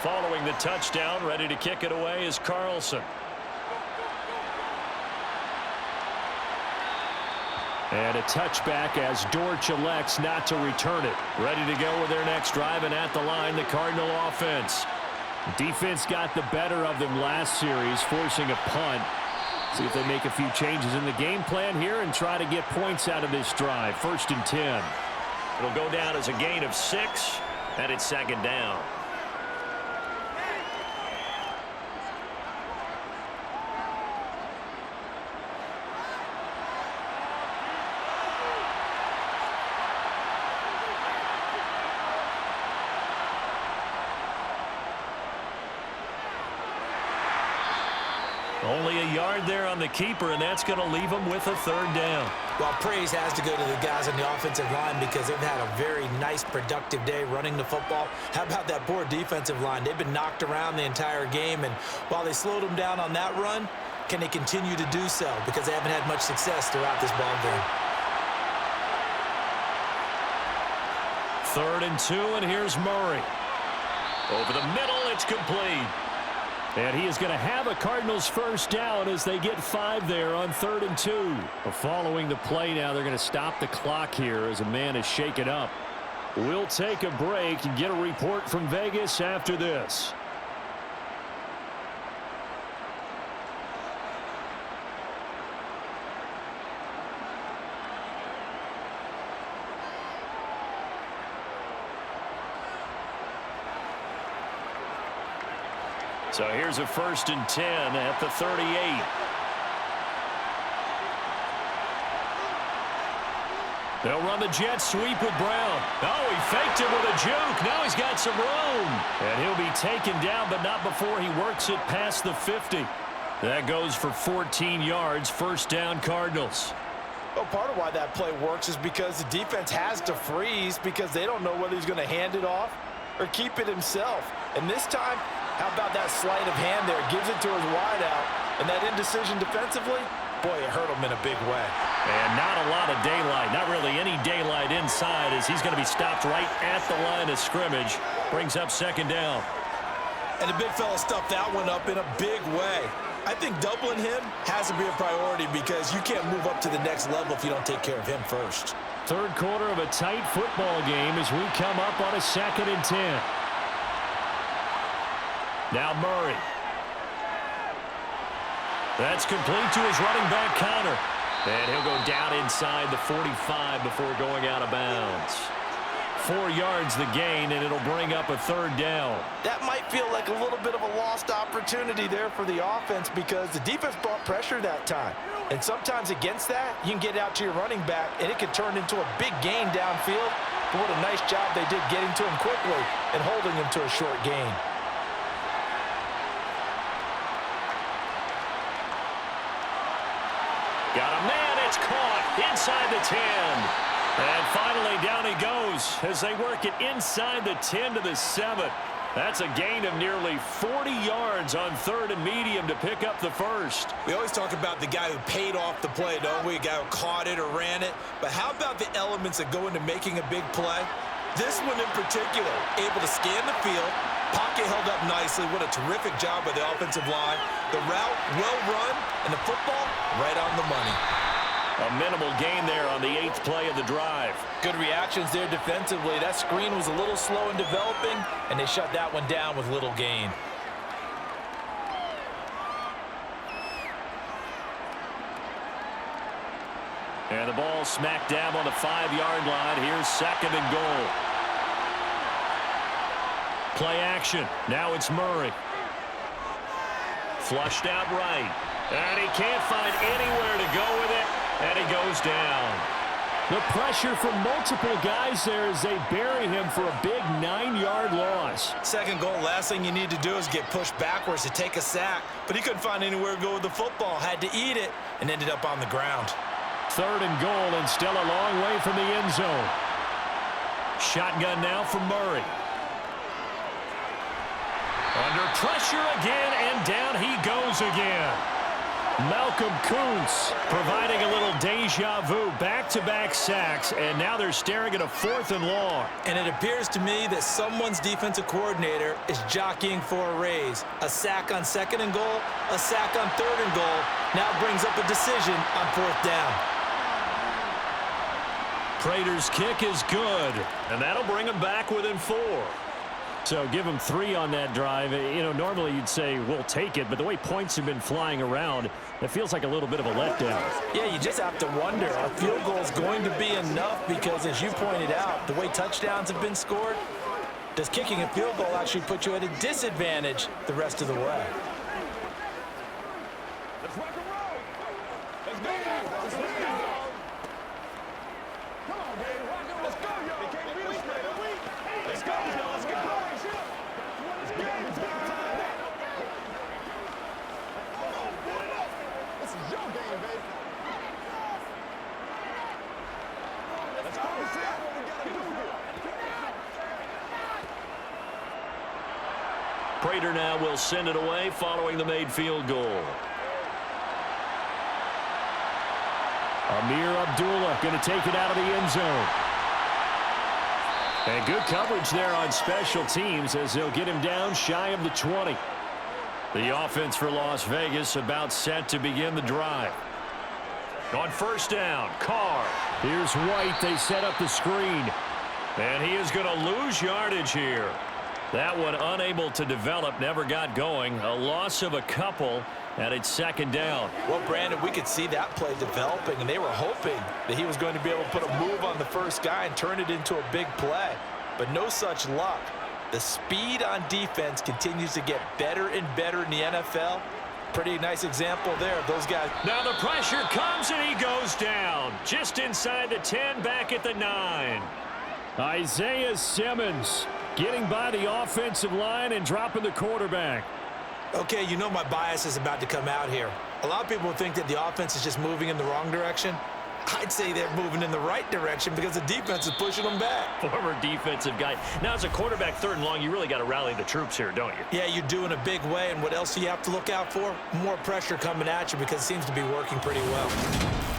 Following the touchdown, ready to kick it away is Carlson. And a touchback as Dortch elects not to return it. Ready to go with their next drive, and at the line, the Cardinal offense. Defense got the better of them last series, forcing a punt. See if they make a few changes in the game plan here and try to get points out of this drive. 1st and 10. It'll go down as a gain of 6, and it's 2nd down. Only a yard there on the keeper, and that's going to leave him with a 3rd down. Well, praise has to go to the guys on the offensive line because they've had a very nice, productive day running the football. How about that poor defensive line? They've been knocked around the entire game, and while they slowed them down on that run, can they continue to do so? Because they haven't had much success throughout this ball game. 3rd and 2, and here's Murray. Over the middle, it's complete. And he is going to have a Cardinals first down as they get 5 there on 3rd and 2. Following the play now, they're going to stop the clock here as a man is shaken up. We'll take a break and get a report from Vegas after this. So here's a 1st and 10 at the 38. They'll run the jet sweep with Brown. Oh, he faked it with a juke. Now he's got some room. And he'll be taken down, but not before he works it past the 50. That goes for 14 yards. 1st down, Cardinals. Well, part of why that play works is because the defense has to freeze because they don't know whether he's going to hand it off or keep it himself. And this time, how about that sleight of hand there? Gives it to his wideout. And that indecision defensively, boy, it hurt him in a big way. And not a lot of daylight. Not really any daylight inside as he's going to be stopped right at the line of scrimmage. Brings up 2nd down. And the big fella stuffed that one up in a big way. I think doubling him has to be a priority because you can't move up to the next level if you don't take care of him first. 3rd quarter of a tight football game as we come up on a 2nd and 10. Now Murray. That's complete to his running back Connor. And he'll go down inside the 45 before going out of bounds. 4 yards the gain, and it'll bring up a third down. That might feel like a little bit of a lost opportunity there for the offense because the defense brought pressure that time. And sometimes against that, you can get out to your running back, and it can turn into a big gain downfield. But what a nice job they did getting to him quickly and holding him to a short gain. Got a man, it's caught inside the 10. And finally down he goes as they work it inside the 10 to the 7. That's a gain of nearly 40 yards on 3rd and medium to pick up the first. We always talk about the guy who paid off the play, don't we? A guy who caught it or ran it. But how about the elements that go into making a big play? This one in particular, able to scan the field, pocket held up nicely. What a terrific job by the offensive line. The route, well run, and the football, right on the money. A minimal gain there on the 8th play of the drive. Good reactions there defensively. That screen was a little slow in developing, and they shut that one down with little gain. And the ball smack dab on the 5-yard line. Here's 2nd and goal. Play action. Now it's Murray. Flushed out right. And he can't find anywhere to go with it. And he goes down. The pressure from multiple guys there as they bury him for a big 9-yard loss. 2nd goal, last thing you need to do is get pushed backwards to take a sack. But he couldn't find anywhere to go with the football. Had to eat it and ended up on the ground. 3rd and goal and still a long way from the end zone. Shotgun now from Murray. Under pressure again, and down he goes again. Malcolm Kuntz providing a little deja vu, back-to-back sacks, and now they're staring at a 4th and long. And it appears to me that someone's defensive coordinator is jockeying for a raise. A sack on 2nd and goal, a sack on 3rd and goal. Now brings up a decision on 4th down. Prater's kick is good, and that'll bring him back within 4. So give him 3 on that drive. You know, normally you'd say, we'll take it, but the way points have been flying around, it feels like a little bit of a letdown. Yeah, you just have to wonder, are field goals going to be enough? Because as you pointed out, the way touchdowns have been scored, does kicking a field goal actually put you at a disadvantage the rest of the way? Let's rock and roll. Let's go. Let's go. Come on, baby. Let's go, y'all. They can't beat us straight up. Let's go, y'all. Let's go. Let's go. This is your game, baby. Let's go. Let's see what we gotta do here. Prater now will send it away following the made field goal. Amir Abdullah going to take it out of the end zone. And good coverage there on special teams as they'll get him down shy of the 20. The offense for Las Vegas about set to begin the drive. On 1st down, Carr. Here's White. They set up the screen. And he is going to lose yardage here. That one unable to develop, never got going. A loss of a couple, and it's 2nd down. Well, Brandon, we could see that play developing, and they were hoping that he was going to be able to put a move on the first guy and turn it into a big play. But no such luck. The speed on defense continues to get better and better in the NFL. Pretty nice example there of those guys. Now the pressure comes, and he goes down. Just inside the 10, back at the 9. Isaiah Simmons getting by the offensive line and dropping the quarterback. Okay, you know my bias is about to come out here. A lot of people think that the offense is just moving in the wrong direction. I'd say they're moving in the right direction because the defense is pushing them back. Former defensive guy. Now, as a quarterback 3rd and long, you really got to rally the troops here, don't you? Yeah, you do in a big way, and what else do you have to look out for? More pressure coming at you because it seems to be working pretty well.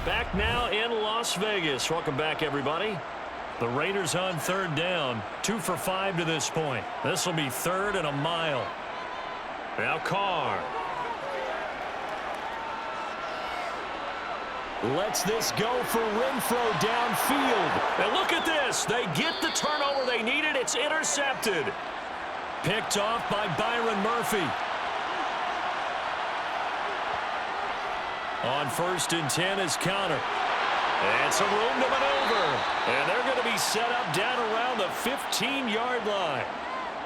Back now in Las Vegas. Welcome back, everybody. The Raiders on 3rd down. 2 for 5 to this point. This will be 3rd and a mile. Now Carr. Lets this go for Renfro downfield. And look at this. They get the turnover they needed. It's intercepted. Picked off by Byron Murphy. On 1st and 10 is Connor. And some room to maneuver. And they're going to be set up down around the 15-yard line.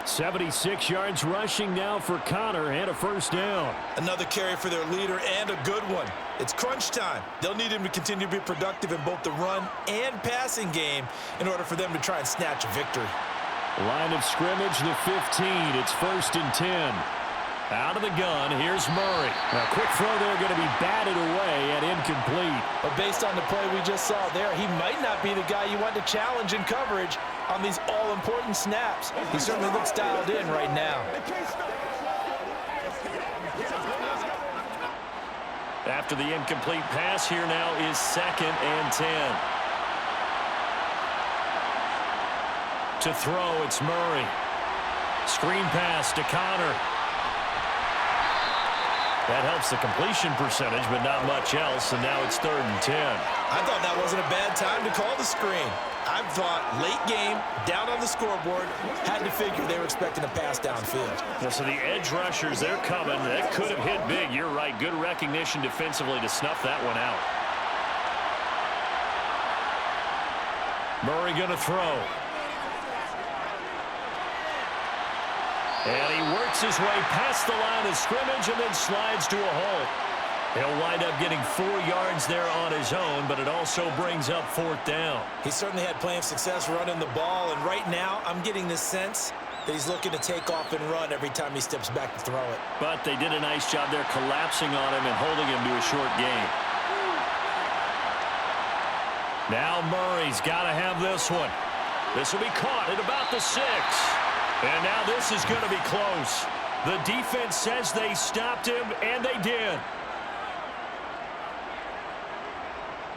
76 yards rushing now for Connor and a first down. Another carry for their leader and a good one. It's crunch time. They'll need him to continue to be productive in both the run and passing game in order for them to try and snatch a victory. Line of scrimmage, the 15. It's 1st and 10. Out of the gun, here's Murray. A quick throw there going to be batted away and incomplete. But based on the play we just saw there, he might not be the guy you want to challenge in coverage on these all-important snaps. He certainly looks dialed in right now. After the incomplete pass, here now is 2nd and 10. To throw, it's Murray. Screen pass to Connor. That helps the completion percentage, but not much else, and now it's 3rd and 10. I thought that wasn't a bad time to call the screen. I thought late game, down on the scoreboard, had to figure they were expecting a pass downfield. Yeah, so the edge rushers, they're coming. That could have hit big. You're right. Good recognition defensively to snuff that one out. Murray going to throw. And he works his way past the line of scrimmage and then slides to a halt. He'll wind up getting 4 yards there on his own, but it also brings up 4th down. He certainly had plenty of success running the ball, and right now I'm getting the sense that he's looking to take off and run every time he steps back to throw it. But they did a nice job there collapsing on him and holding him to a short gain. Now Murray's got to have this one. This will be caught at about the 6. And now this is going to be close. The defense says they stopped him, and they did.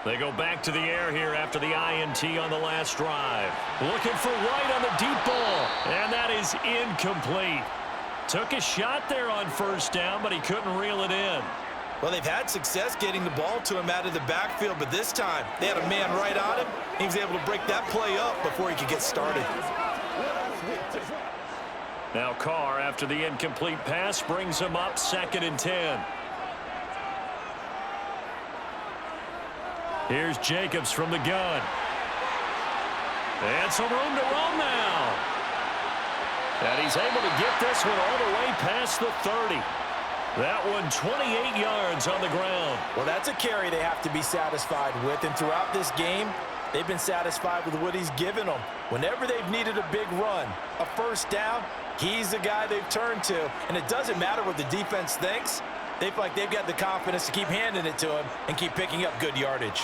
They go back to the air here after the INT on the last drive. Looking for White on the deep ball, and that is incomplete. Took a shot there on 1st down, but he couldn't reel it in. Well, they've had success getting the ball to him out of the backfield, but this time they had a man right on him. He was able to break that play up before he could get started. Now Carr, after the incomplete pass, brings him up 2nd and 10. Here's Jacobs from the gun. And some room to roam now. And he's able to get this one all the way past the 30. That one 28 yards on the ground. Well, that's a carry they have to be satisfied with, and throughout this game, they've been satisfied with what he's given them. Whenever they've needed a big run, a 1st down, he's the guy they've turned to. And it doesn't matter what the defense thinks. They feel like they've got the confidence to keep handing it to him and keep picking up good yardage.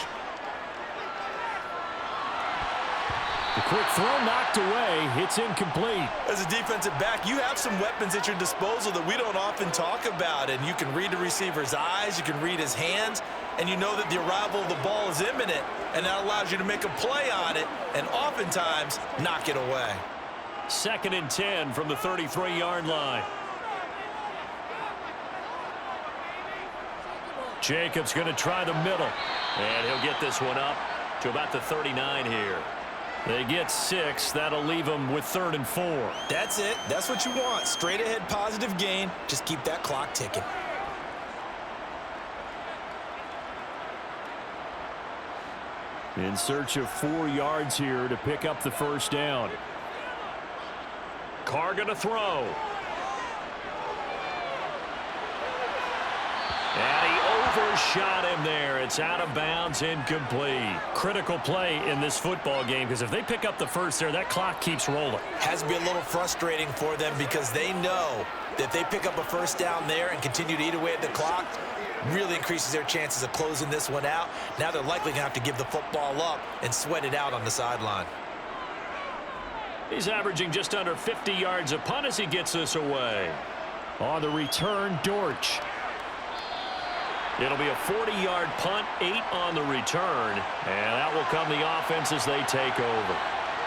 The quick throw knocked away. It's incomplete. As a defensive back, you have some weapons at your disposal that we don't often talk about. And you can read the receiver's eyes, you can read his hands, and you know that the arrival of the ball is imminent. And that allows you to make a play on it and oftentimes knock it away. 2nd and 10 from the 33-yard line. Jacobs going to try the middle. And he'll get this one up to about the 39 here. They get 6. That'll leave them with 3rd and 4. That's it. That's what you want. Straight ahead positive gain. Just keep that clock ticking. In search of 4 yards here to pick up the 1st down. Carr going to throw. And he overshot him there. It's out of bounds, incomplete. Critical play in this football game, because if they pick up the 1st there, that clock keeps rolling. Has to be a little frustrating for them because they know that if they pick up a 1st down there and continue to eat away at the clock, really increases their chances of closing this one out. Now they're likely going to have to give the football up and sweat it out on the sideline. He's averaging just under 50 yards a punt as he gets this away. On the return, Dortch. It'll be a 40-yard punt, 8 on the return, and that will come the offense as they take over.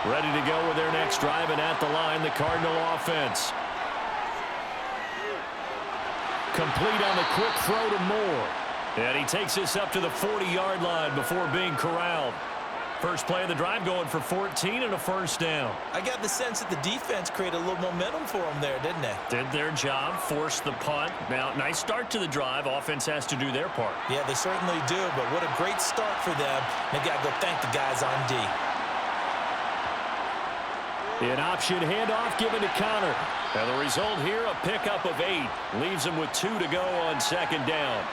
Ready to go with their next drive, and at the line, the Cardinal offense. Complete on the quick throw to Moore. And he takes this up to the 40-yard line before being corralled. First play of the drive going for 14 and a first down. I got the sense that the defense created a little momentum for them there, didn't they? Did their job, forced the punt. Now, nice start to the drive. Offense has to do their part. Yeah, they certainly do, but what a great start for them. They got to go thank the guys on D. An option handoff given to Connor. And the result here, a pickup of 8. Leaves him with 2 to go on second down.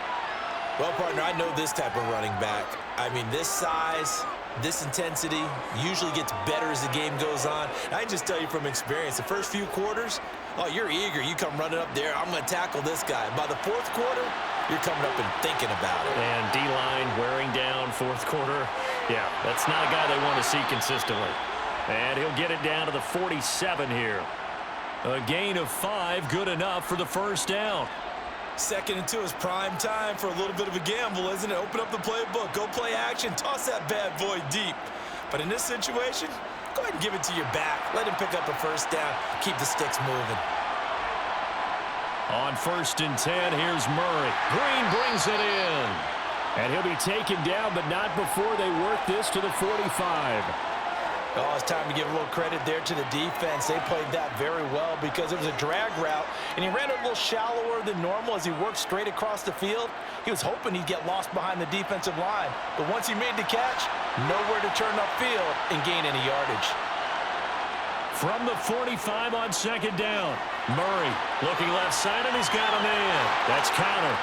Well, partner, I know this type of running back. I mean, this size, this intensity usually gets better as the game goes on. And I just tell you from experience, the first few quarters, oh, you're eager. You come running up there, I'm going to tackle this guy. By the fourth quarter, you're coming up and thinking about it. And D-line wearing down fourth quarter. Yeah, that's not a guy they want to see consistently. And he'll get it down to the 47 here. A gain of 5, good enough for the first down. 2nd and 2 is prime time for a little bit of a gamble, isn't it? Open up the playbook, go play action, toss that bad boy deep. But in this situation, go ahead and give it to your back. Let him pick up a first down, keep the sticks moving. On 1st and 10, here's Murray. Green brings it in. And he'll be taken down, but not before they work this to the 45. Oh, it's time to give a little credit there to the defense. They played that very well because it was a drag route, and he ran it a little shallower than normal as he worked straight across the field. He was hoping he'd get lost behind the defensive line, but once he made the catch, nowhere to turn upfield and gain any yardage. From the 45 on second down, Murray looking left side, and he's got a man. That's Connor.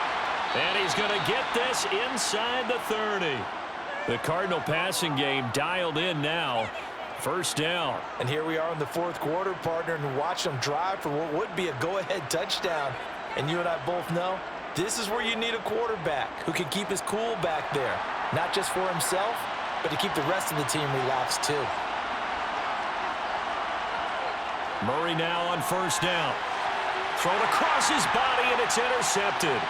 And he's going to get this inside the 30. The Cardinal passing game dialed in now. First down. And here we are in the fourth quarter, partner, and watch them drive for what would be a go-ahead touchdown. And you and I both know this is where you need a quarterback who can keep his cool back there, not just for himself, but to keep the rest of the team relaxed too. Murray now on first down. Thrown across his body, and it's intercepted.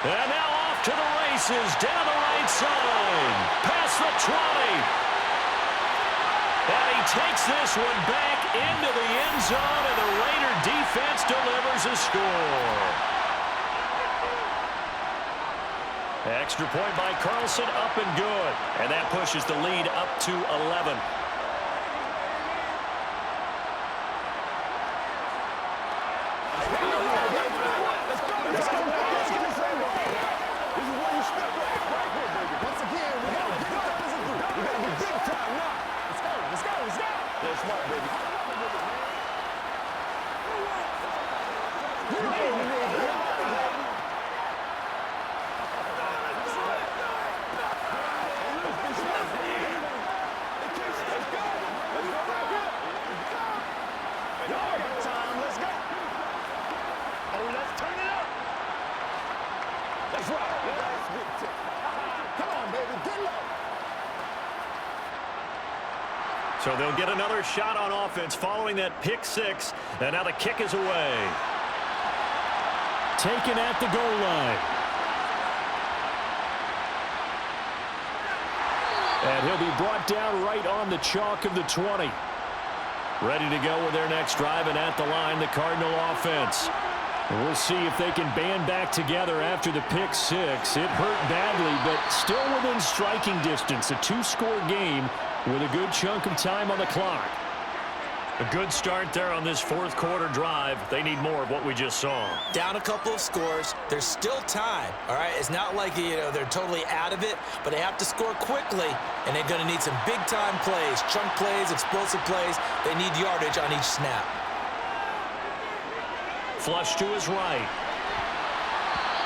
And now off to the races, down the right side, past the 20. And he takes this one back into the end zone, and the Raider defense delivers a score. Extra point by Carlson, up and good. And that pushes the lead up to 11. So they'll get another shot on offense following that pick 6, and now the kick is away. Taken at the goal line. And he'll be brought down right on the chalk of the 20. Ready to go with their next drive, and at the line, the Cardinal offense. And we'll see if they can band back together after the pick 6. It hurt badly, but still within striking distance. A 2-score game with a good chunk of time on the clock. A good start there on this fourth quarter drive. They need more of what we just saw. Down a couple of scores. There's still time, all right? It's not like, they're totally out of it, but they have to score quickly, and they're going to need some big-time plays, chunk plays, explosive plays. They need yardage on each snap. Flush to his right.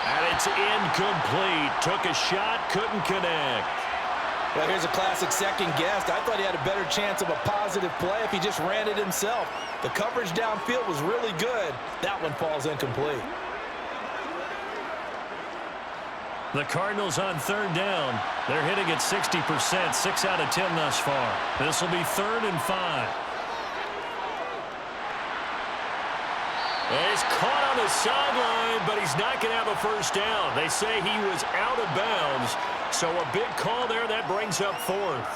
And it's incomplete. Took a shot, couldn't connect. Well, here's a classic second guess. I thought he had a better chance of a positive play if he just ran it himself. The coverage downfield was really good. That one falls incomplete. The Cardinals on third down. They're hitting at 60%, 6 out of 10 thus far. This will be 3rd and 5. He's caught on the sideline, but he's not going to have a first down. They say he was out of bounds, so a big call there that brings up 4th.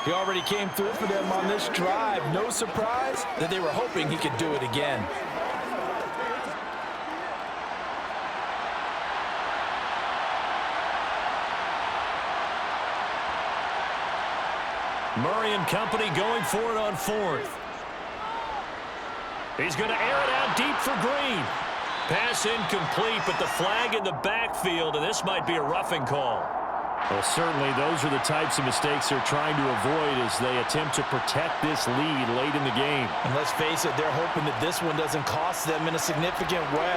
He already came through for them on this drive. No surprise that they were hoping he could do it again. Murray and company going for it on 4th. He's going to air it out deep for Green. Pass incomplete, but the flag in the backfield, and this might be a roughing call. Well, certainly those are the types of mistakes they're trying to avoid as they attempt to protect this lead late in the game. And let's face it, they're hoping that this one doesn't cost them in a significant way.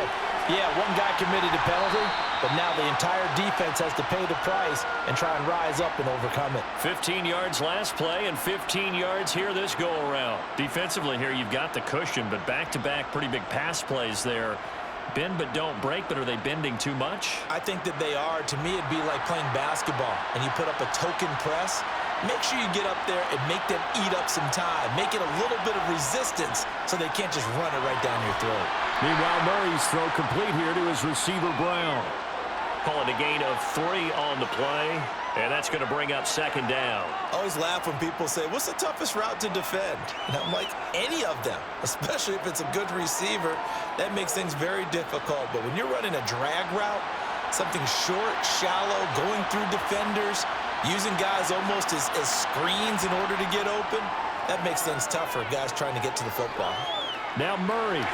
Yeah, one guy committed a penalty, but now the entire defense has to pay the price and try and rise up and overcome it. 15 yards last play and 15 yards here this go-around. Defensively here, you've got the cushion, but back-to-back pretty big pass plays there. Bend but don't break, but are they bending too much? I think that they are. To me, it'd be like playing basketball, and you put up a token press. Make sure you get up there and make them eat up some time. Make it a little bit of resistance so they can't just run it right down your throat. Meanwhile, Murray's throw complete here to his receiver, Brown. Call it a gain of 3 on the play, and that's going to bring up 2nd down. I always laugh when people say, what's the toughest route to defend? And I'm like, any of them, especially if it's a good receiver. That makes things very difficult. But when you're running a drag route, something short, shallow, going through defenders, using guys almost as screens in order to get open, that makes things tough for guys trying to get to the football. Now Murray.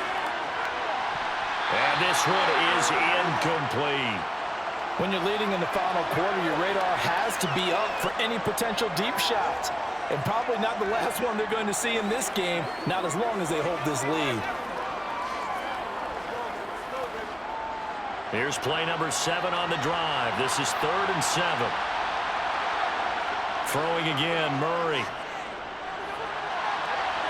And this one is incomplete. When you're leading in the final quarter, your radar has to be up for any potential deep shots. And probably not the last one they're going to see in this game, not as long as they hold this lead. Here's play number 7 on the drive. This is 3rd and 7. Throwing again, Murray.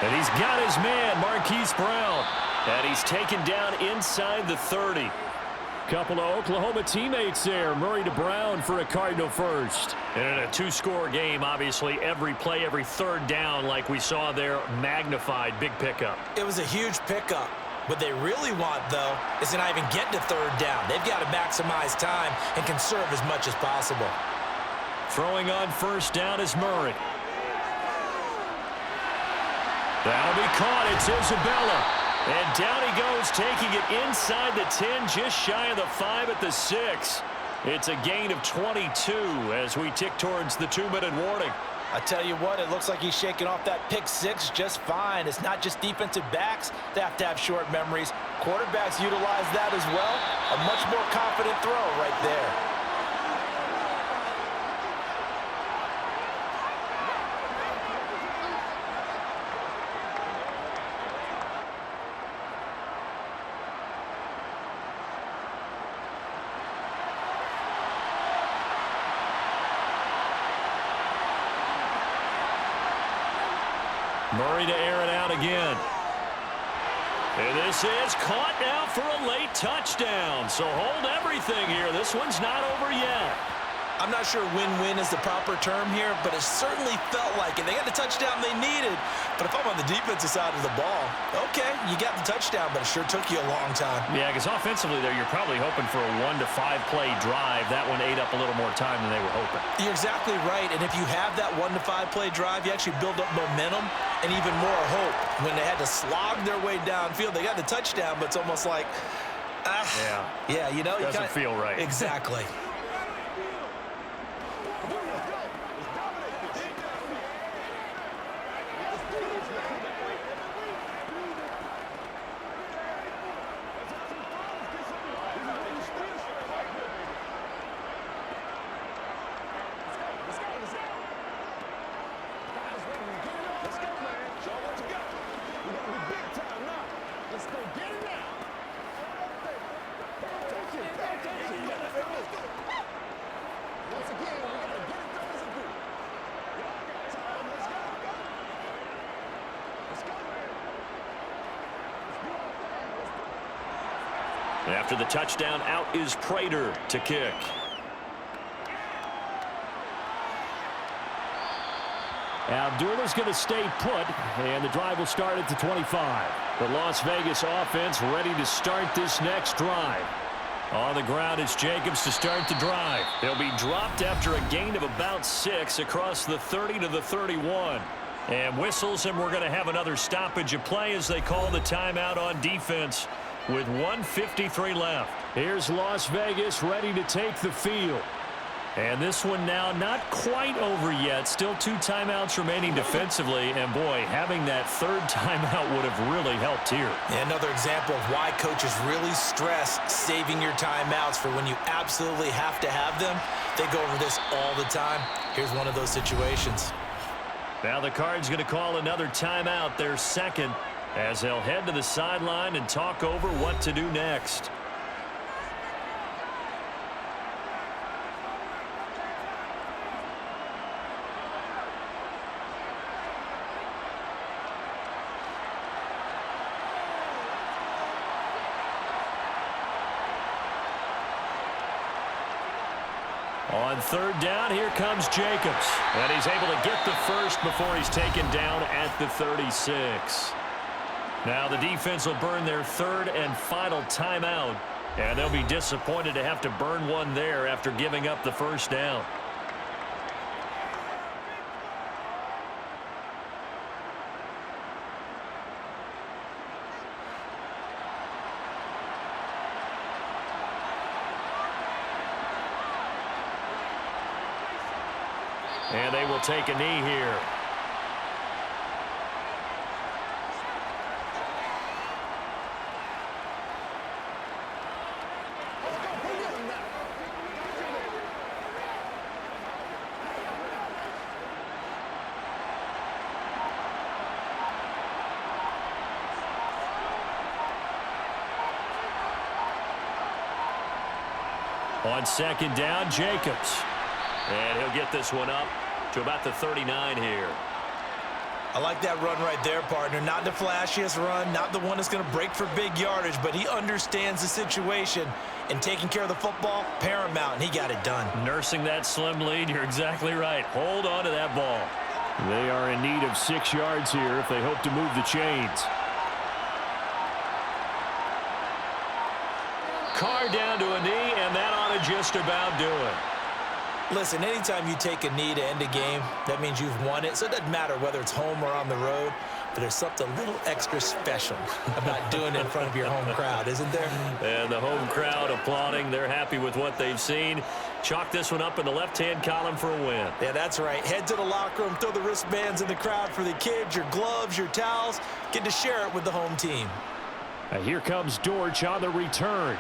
And he's got his man, Marquise Brown. And he's taken down inside the 30. Couple of Oklahoma teammates there. Murray to Brown for a Cardinal first. And in a 2-score game, obviously, every play, every 3rd down, like we saw there, magnified, big pickup. It was a huge pickup. What they really want, though, is to not even get to 3rd down. They've got to maximize time and conserve as much as possible. Throwing on 1st down is Murray. That'll be caught. It's Isabella. And down he goes, taking it inside the 10, just shy of the 5 at the 6. It's a gain of 22 as we tick towards the 2-minute warning. I tell you what, it looks like he's shaking off that pick 6 just fine. It's not just defensive backs that have to have short memories. Quarterbacks utilize that as well. A much more confident throw right there. Murray to air it out again. And this is caught now for a late touchdown. So hold everything here. This one's not over yet. I'm not sure win-win is the proper term here, but it certainly felt like it. They got the touchdown they needed, but if I'm on the defensive side of the ball, okay, you got the touchdown, but it sure took you a long time. Yeah, because offensively there, you're probably hoping for a 1 to 5 play drive. That one ate up a little more time than they were hoping. You're exactly right, and if you have that 1 to 5 play drive, you actually build up momentum and even more hope. When they had to slog their way downfield, they got the touchdown, but it's almost like, yeah, you know, doesn't feel right. Exactly. After the touchdown, out is Prater to kick. Abdullah's going to stay put, and the drive will start at the 25. The Las Vegas offense ready to start this next drive. On the ground, it's Jacobs to start the drive. They'll be dropped after a gain of about 6 across the 30 to the 31. And whistles, and we're going to have another stoppage of play as they call the timeout on defense with 1:53 left. Here's Las Vegas ready to take the field. And this one now not quite over yet. Still 2 timeouts remaining defensively. And, boy, having that 3rd timeout would have really helped here. Yeah, another example of why coaches really stress saving your timeouts for when you absolutely have to have them. They go over this all the time. Here's one of those situations. Now the Cards going to call another timeout, their 2nd, as they'll head to the sideline and talk over what to do next. On 3rd down, here comes Jacobs. And he's able to get the first before he's taken down at the 36. Now the defense will burn their 3rd and final timeout. And they'll be disappointed to have to burn one there after giving up the first down. And they will take a knee here. On 2nd down, Jacobs. And he'll get this one up to about the 39 here. I like that run right there, partner. Not the flashiest run, not the one that's going to break for big yardage, but he understands the situation, and taking care of the football, paramount, and he got it done. Nursing that slim lead, you're exactly right. Hold on to that ball. They are in need of 6 yards here if they hope to move the chains. Carr down to a knee, and that ought to just about do it. Listen, anytime you take a knee to end a game, that means you've won it. So it doesn't matter whether it's home or on the road, but there's something a little extra special about doing it in front of your home crowd, isn't there? And the home crowd applauding. They're happy with what they've seen. Chalk this one up in the left-hand column for a win. Yeah, that's right. Head to the locker room, throw the wristbands in the crowd for the kids, your gloves, your towels. Get to share it with the home team. Here comes Dortch on the return.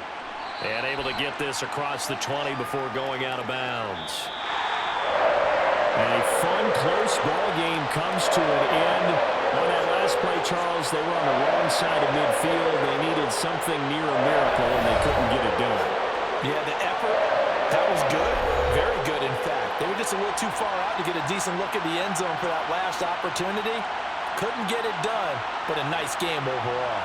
And able to get this across the 20 before going out of bounds. A fun, close ball game comes to an end. On that last play, Charles, they were on the wrong side of midfield. They needed something near a miracle, and they couldn't get it done. Yeah, the effort, that was good. Very good, in fact. They were just a little too far out to get a decent look at the end zone for that last opportunity. Couldn't get it done, but a nice game overall.